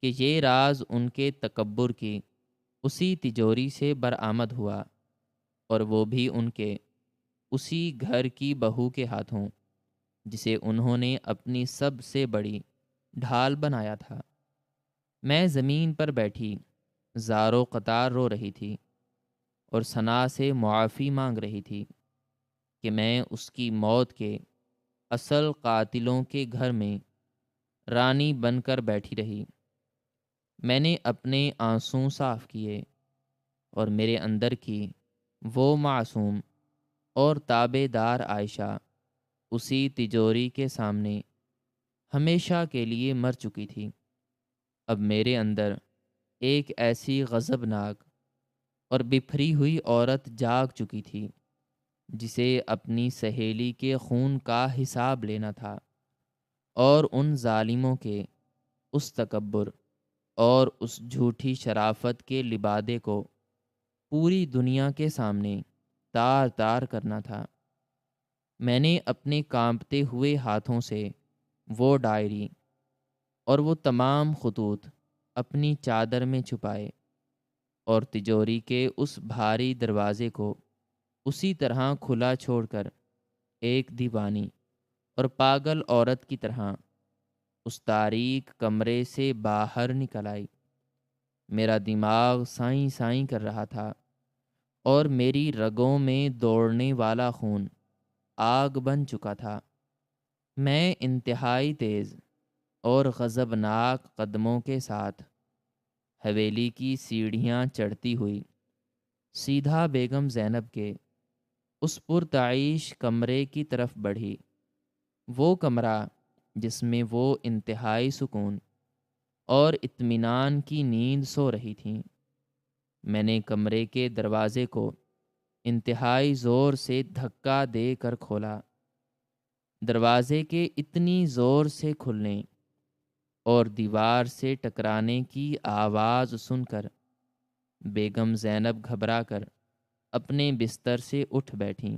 کہ یہ راز ان کے تکبر کی اسی تجوری سے برآمد ہوا، اور وہ بھی ان کے اسی گھر کی بہو کے ہاتھوں، جسے انہوں نے اپنی سب سے بڑی ڈھال بنایا تھا۔ میں زمین پر بیٹھی زار و قطار رو رہی تھی اور ثنا سے معافی مانگ رہی تھی کہ میں اس کی موت کے اصل قاتلوں کے گھر میں رانی بن کر بیٹھی رہی۔ میں نے اپنے آنسوں صاف کیے اور میرے اندر کی وہ معصوم اور تابع دار عائشہ اسی تجوری کے سامنے ہمیشہ کے لیے مر چکی تھی۔ اب میرے اندر ایک ایسی غضبناک اور بپھری ہوئی عورت جاگ چکی تھی جسے اپنی سہیلی کے خون کا حساب لینا تھا، اور ان ظالموں کے اس تکبر اور اس جھوٹی شرافت کے لبادے کو پوری دنیا کے سامنے تار تار کرنا تھا۔ میں نے اپنے کانپتے ہوئے ہاتھوں سے وہ ڈائری اور وہ تمام خطوط اپنی چادر میں چھپائے، اور تجوری کے اس بھاری دروازے کو اسی طرح کھلا چھوڑ کر ایک دیوانی اور پاگل عورت کی طرح اس تاریک کمرے سے باہر نکل آئی۔ میرا دماغ سائیں سائیں کر رہا تھا، اور میری رگوں میں دوڑنے والا خون آگ بن چکا تھا۔ میں انتہائی تیز اور غضبناک قدموں کے ساتھ حویلی کی سیڑھیاں چڑھتی ہوئی سیدھا بیگم زینب کے اس پرتعیش کمرے کی طرف بڑھی۔ وہ کمرہ جس میں وہ انتہائی سکون اور اطمینان کی نیند سو رہی تھیں۔ میں نے کمرے کے دروازے کو انتہائی زور سے دھکا دے کر کھولا۔ دروازے کے اتنی زور سے کھلنے اور دیوار سے ٹکرانے کی آواز سن کر بیگم زینب گھبرا کر اپنے بستر سے اٹھ بیٹھیں۔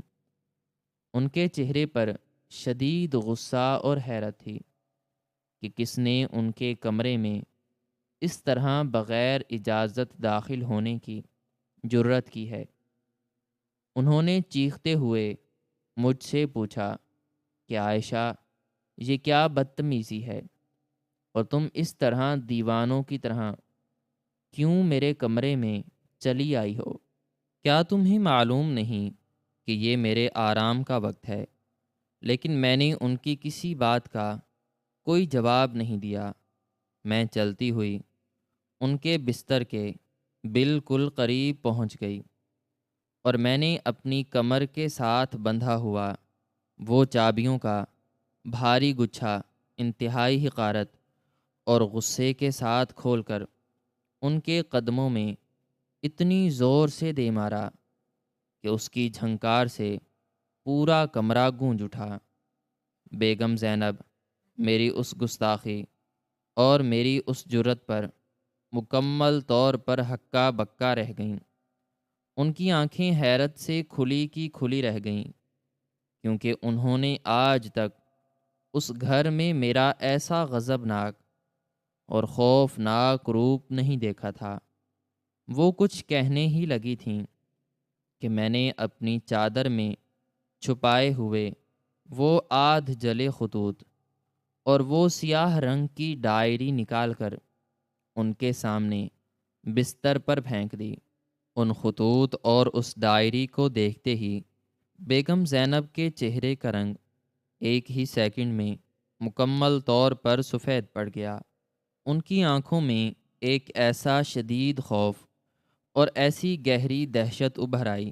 ان کے چہرے پر شدید غصہ اور حیرت تھی کہ کس نے ان کے کمرے میں اس طرح بغیر اجازت داخل ہونے کی جرت کی ہے۔ انہوں نے چیختے ہوئے مجھ سے پوچھا کہ عائشہ، یہ کیا بدتمیزی ہے، اور تم اس طرح دیوانوں کی طرح کیوں میرے کمرے میں چلی آئی ہو؟ کیا تمہیں معلوم نہیں کہ یہ میرے آرام کا وقت ہے؟ لیکن میں نے ان کی کسی بات کا کوئی جواب نہیں دیا۔ میں چلتی ہوئی ان کے بستر کے بالکل قریب پہنچ گئی، اور میں نے اپنی کمر کے ساتھ بندھا ہوا وہ چابیوں کا بھاری گچھا انتہائی حقارت اور غصے کے ساتھ کھول کر ان کے قدموں میں اتنی زور سے دے مارا کہ اس کی جھنکار سے پورا کمرہ گونج اٹھا۔ بیگم زینب میری اس گستاخی اور میری اس جرت پر مکمل طور پر ہکا بکا رہ گئیں۔ ان کی آنکھیں حیرت سے کھلی کی کھلی رہ گئیں، کیونکہ انہوں نے آج تک اس گھر میں میرا ایسا غضبناک اور خوفناک روپ نہیں دیکھا تھا۔ وہ کچھ کہنے ہی لگی تھیں کہ میں نے اپنی چادر میں چھپائے ہوئے وہ آدھ جلے خطوط اور وہ سیاہ رنگ کی ڈائری نکال کر ان کے سامنے بستر پر پھینک دی۔ ان خطوط اور اس ڈائری کو دیکھتے ہی بیگم زینب کے چہرے کا رنگ ایک ہی سیکنڈ میں مکمل طور پر سفید پڑ گیا۔ ان کی آنکھوں میں ایک ایسا شدید خوف اور ایسی گہری دہشت ابھر آئی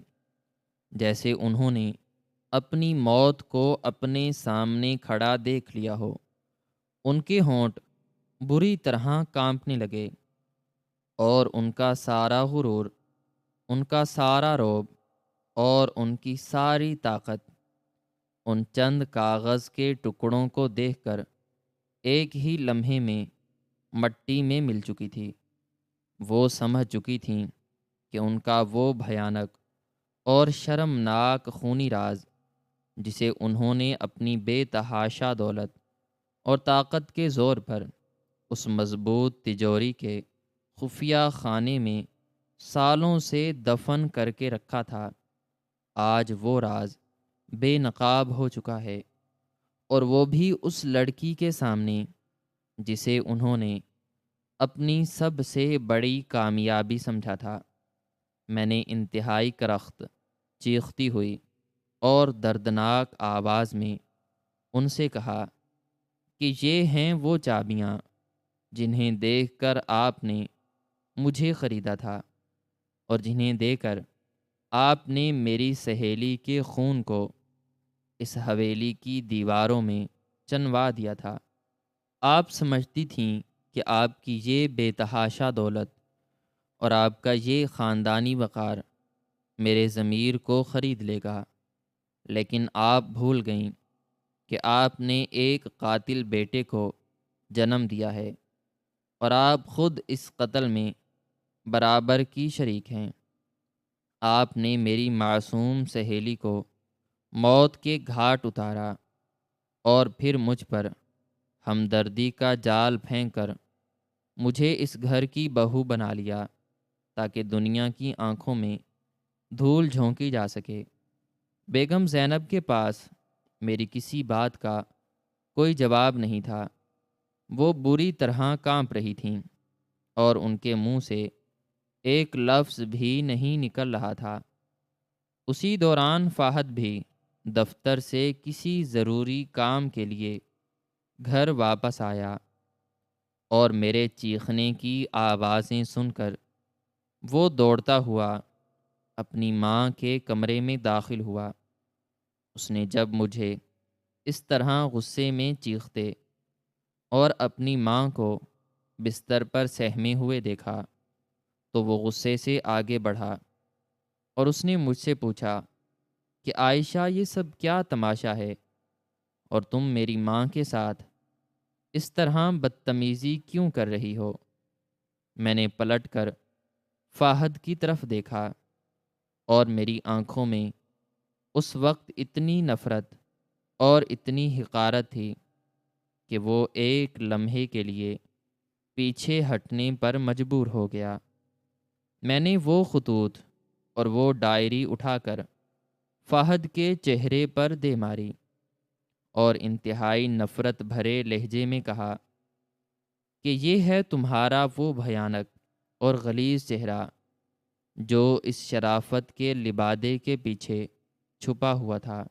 جیسے انہوں نے اپنی موت کو اپنے سامنے کھڑا دیکھ لیا ہو۔ ان کے ہونٹ بری طرح کانپنے لگے اور ان کا سارا غرور، ان کا سارا رعب اور ان کی ساری طاقت ان چند کاغذ کے ٹکڑوں کو دیکھ کر ایک ہی لمحے میں مٹی میں مل چکی تھی۔ وہ سمجھ چکی تھیں کہ ان کا وہ بھیانک اور شرمناک خونی راز، جسے انہوں نے اپنی بے تحاشا دولت اور طاقت کے زور پر اس مضبوط تجوری کے خفیہ خانے میں سالوں سے دفن کر کے رکھا تھا، آج وہ راز بے نقاب ہو چکا ہے، اور وہ بھی اس لڑکی کے سامنے جسے انہوں نے اپنی سب سے بڑی کامیابی سمجھا تھا۔ میں نے انتہائی کرخت چیختی ہوئی اور دردناک آواز میں ان سے کہا کہ یہ ہیں وہ چابیاں جنہیں دیکھ کر آپ نے مجھے خریدا تھا، اور جنہیں دے کر آپ نے میری سہیلی کے خون کو اس حویلی کی دیواروں میں چنوا دیا تھا۔ آپ سمجھتی تھیں کہ آپ کی یہ بے تحاشا دولت اور آپ کا یہ خاندانی وقار میرے ضمیر کو خرید لے گا، لیکن آپ بھول گئیں کہ آپ نے ایک قاتل بیٹے کو جنم دیا ہے، اور آپ خود اس قتل میں برابر کی شریک ہیں۔ آپ نے میری معصوم سہیلی کو موت کے گھاٹ اتارا اور پھر مجھ پر ہمدردی کا جال پھینک کر مجھے اس گھر کی بہو بنا لیا تاکہ دنیا کی آنکھوں میں دھول جھونکی جا سکے۔ بیگم زینب کے پاس میری کسی بات کا کوئی جواب نہیں تھا۔ وہ بری طرح کانپ رہی تھیں اور ان کے منہ سے ایک لفظ بھی نہیں نکل رہا تھا۔ اسی دوران فہد بھی دفتر سے کسی ضروری کام کے لیے گھر واپس آیا، اور میرے چیخنے کی آوازیں سن کر وہ دوڑتا ہوا اپنی ماں کے کمرے میں داخل ہوا۔ اس نے جب مجھے اس طرح غصے میں چیختے اور اپنی ماں کو بستر پر سہمے ہوئے دیکھا تو وہ غصے سے آگے بڑھا اور اس نے مجھ سے پوچھا کہ عائشہ، یہ سب کیا تماشا ہے، اور تم میری ماں کے ساتھ اس طرح بدتمیزی کیوں کر رہی ہو؟ میں نے پلٹ کر فہد کی طرف دیکھا اور میری آنکھوں میں اس وقت اتنی نفرت اور اتنی حقارت تھی کہ وہ ایک لمحے کے لیے پیچھے ہٹنے پر مجبور ہو گیا۔ میں نے وہ خطوط اور وہ ڈائری اٹھا کر فہد کے چہرے پر دے ماری اور انتہائی نفرت بھرے لہجے میں کہا کہ یہ ہے تمہارا وہ بھیانک اور غلیظ چہرہ جو اس شرافت کے لبادے کے پیچھے چھپا ہوا تھا۔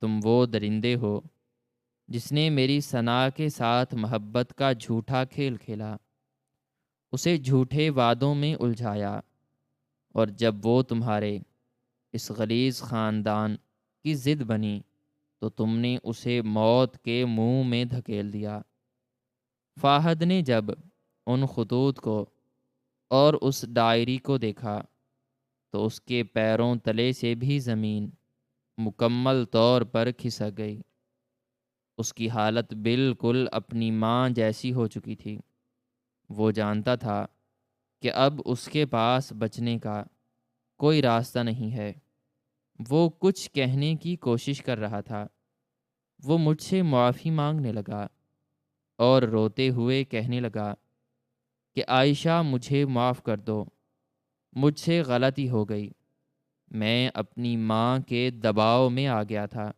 تم وہ درندے ہو جس نے میری ثنا کے ساتھ محبت کا جھوٹا کھیل کھیلا، اسے جھوٹے وعدوں میں الجھایا، اور جب وہ تمہارے اس غلیظ خاندان کی ضد بنی تو تم نے اسے موت کے منہ میں دھکیل دیا۔ فہد نے جب ان خطوط کو اور اس ڈائری کو دیکھا تو اس کے پیروں تلے سے بھی زمین مکمل طور پر کھسک گئی۔ اس کی حالت بالکل اپنی ماں جیسی ہو چکی تھی۔ وہ جانتا تھا کہ اب اس کے پاس بچنے کا کوئی راستہ نہیں ہے۔ وہ کچھ کہنے کی کوشش کر رہا تھا وہ مجھ سے معافی مانگنے لگا اور روتے ہوئے کہنے لگا کہ عائشہ مجھے معاف کر دو، مجھ سے غلطی ہو گئی، میں اپنی ماں کے دباؤ میں آ گیا تھا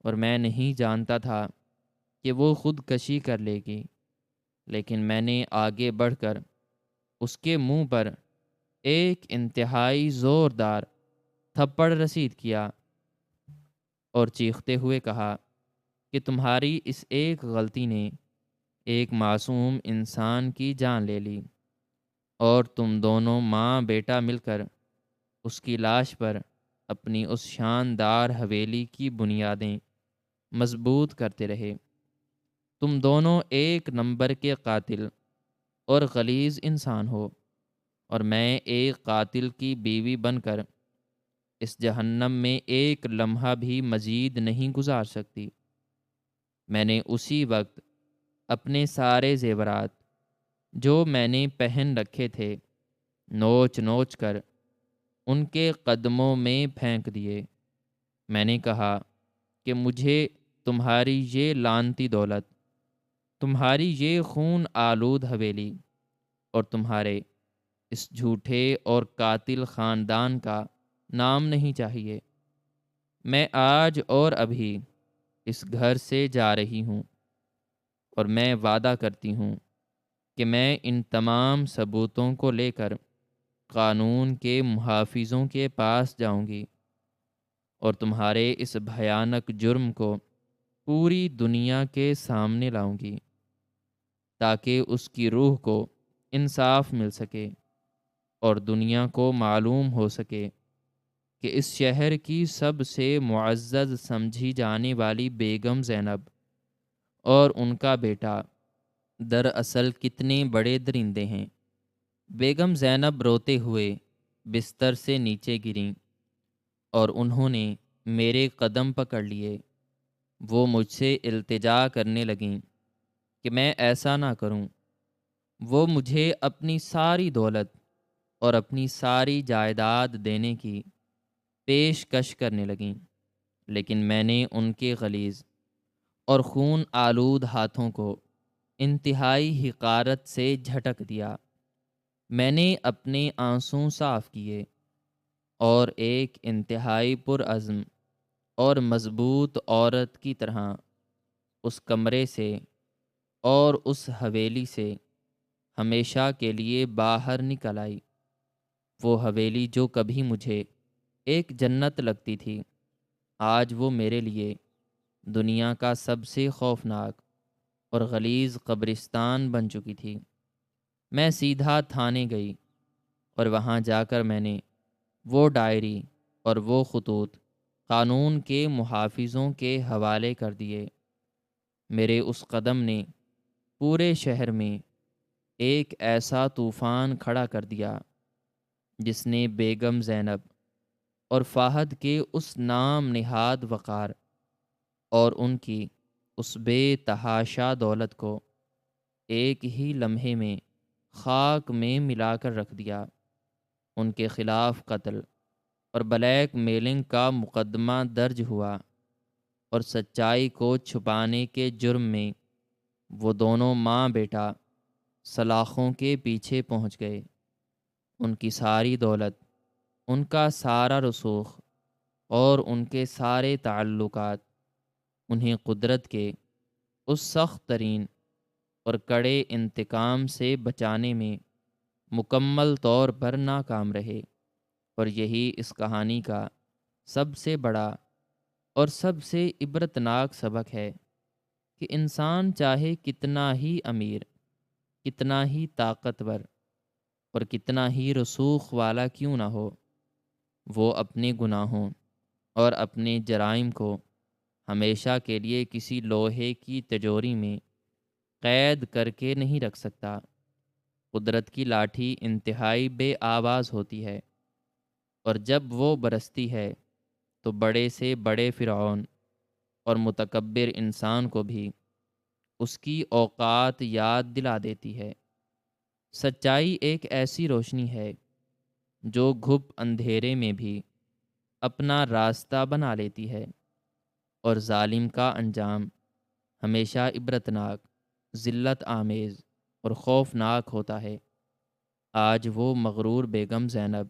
اور میں نہیں جانتا تھا کہ وہ خودکشی کر لے گی، لیکن میں نے آگے بڑھ کر اس کے منہ پر ایک انتہائی زوردار تھپڑ رسید کیا اور چیختے ہوئے کہا کہ تمہاری اس ایک غلطی نے ایک معصوم انسان کی جان لے لی، اور تم دونوں ماں بیٹا مل کر اس کی لاش پر اپنی اس شاندار حویلی کی بنیادیں مضبوط کرتے رہے۔ تم دونوں ایک نمبر کے قاتل اور غلیظ انسان ہو، اور میں ایک قاتل کی بیوی بن کر اس جہنم میں ایک لمحہ بھی مزید نہیں گزار سکتی۔ میں نے اسی وقت اپنے سارے زیورات جو میں نے پہن رکھے تھے نوچ نوچ کر ان کے قدموں میں پھینک دیے۔ میں نے کہا کہ مجھے تمہاری یہ لعنتی دولت، تمہاری یہ خون آلود حویلی اور تمہارے اس جھوٹے اور قاتل خاندان کا نام نہیں چاہیے۔ میں آج اور ابھی اس گھر سے جا رہی ہوں، اور میں وعدہ کرتی ہوں کہ میں ان تمام ثبوتوں کو لے کر قانون کے محافظوں کے پاس جاؤں گی اور تمہارے اس بھیانک جرم کو پوری دنیا کے سامنے لاؤں گی، تاکہ اس کی روح کو انصاف مل سکے اور دنیا کو معلوم ہو سکے کہ اس شہر کی سب سے معزز سمجھی جانے والی بیگم زینب اور ان کا بیٹا دراصل کتنے بڑے درندے ہیں۔ بیگم زینب روتے ہوئے بستر سے نیچے گریں اور انہوں نے میرے قدم پکڑ لیے۔ وہ مجھ سے التجا کرنے لگیں کہ میں ایسا نہ کروں۔ وہ مجھے اپنی ساری دولت اور اپنی ساری جائیداد دینے کی پیشکش کرنے لگیں، لیکن میں نے ان کے غلیظ اور خون آلود ہاتھوں کو انتہائی حقارت سے جھٹک دیا۔ میں نے اپنے آنسوں صاف کیے اور ایک انتہائی پرعزم اور مضبوط عورت کی طرح اس کمرے سے اور اس حویلی سے ہمیشہ کے لیے باہر نکل آئی۔ وہ حویلی جو کبھی مجھے ایک جنت لگتی تھی، آج وہ میرے لیے دنیا کا سب سے خوفناک اور غلیظ قبرستان بن چکی تھی۔ میں سیدھا تھانے گئی اور وہاں جا کر میں نے وہ ڈائری اور وہ خطوط قانون کے محافظوں کے حوالے کر دیے۔ میرے اس قدم نے پورے شہر میں ایک ایسا طوفان کھڑا کر دیا جس نے بیگم زینب اور فہد کے اس نام نہاد وقار اور ان کی اس بے تحاشا دولت کو ایک ہی لمحے میں خاک میں ملا کر رکھ دیا۔ ان کے خلاف قتل اور بلیک میلنگ کا مقدمہ درج ہوا، اور سچائی کو چھپانے کے جرم میں وہ دونوں ماں بیٹا سلاخوں کے پیچھے پہنچ گئے۔ ان کی ساری دولت، ان کا سارا رسوخ اور ان کے سارے تعلقات انہیں قدرت کے اس سخت ترین اور کڑے انتقام سے بچانے میں مکمل طور پر ناکام رہے۔ اور یہی اس کہانی کا سب سے بڑا اور سب سے عبرتناک سبق ہے کہ انسان چاہے کتنا ہی امیر، کتنا ہی طاقتور اور کتنا ہی رسوخ والا کیوں نہ ہو، وہ اپنے گناہوں اور اپنے جرائم کو ہمیشہ کے لیے کسی لوہے کی تجوری میں قید کر کے نہیں رکھ سکتا۔ قدرت کی لاٹھی انتہائی بے آواز ہوتی ہے، اور جب وہ برستی ہے تو بڑے سے بڑے فرعون اور متکبر انسان کو بھی اس کی اوقات یاد دلا دیتی ہے۔ سچائی ایک ایسی روشنی ہے جو گھپ اندھیرے میں بھی اپنا راستہ بنا لیتی ہے، اور ظالم کا انجام ہمیشہ عبرتناک، ذلت آمیز اور خوفناک ہوتا ہے۔ آج وہ مغرور بیگم زینب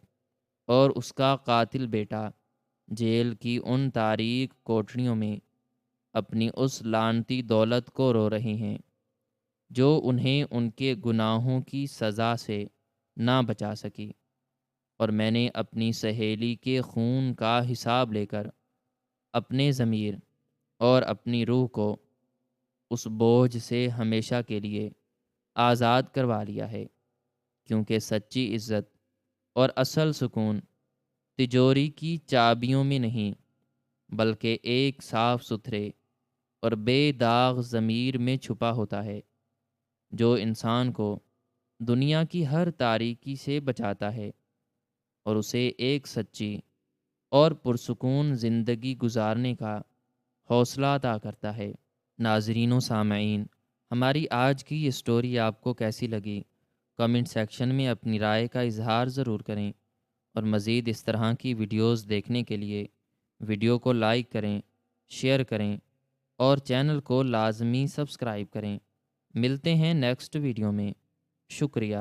اور اس کا قاتل بیٹا جیل کی ان تاریک کوٹڑیوں میں اپنی اس لعنتی دولت کو رو رہے ہیں جو انہیں ان کے گناہوں کی سزا سے نہ بچا سکی، اور میں نے اپنی سہیلی کے خون کا حساب لے کر اپنے ضمیر اور اپنی روح کو اس بوجھ سے ہمیشہ کے لیے آزاد کروا لیا ہے، کیونکہ سچی عزت اور اصل سکون تجوری کی چابیوں میں نہیں بلکہ ایک صاف ستھرے اور بے داغ ضمیر میں چھپا ہوتا ہے، جو انسان کو دنیا کی ہر تاریکی سے بچاتا ہے اور اسے ایک سچی اور پرسکون زندگی گزارنے کا حوصلہ عطا کرتا ہے۔ ناظرین و سامعین، ہماری آج کی یہ سٹوری آپ کو کیسی لگی؟ کمنٹ سیکشن میں اپنی رائے کا اظہار ضرور کریں، اور مزید اس طرح کی ویڈیوز دیکھنے کے لیے ویڈیو کو لائک کریں، شیئر کریں اور چینل کو لازمی سبسکرائب کریں۔ ملتے ہیں نیکسٹ ویڈیو میں۔ شکریہ۔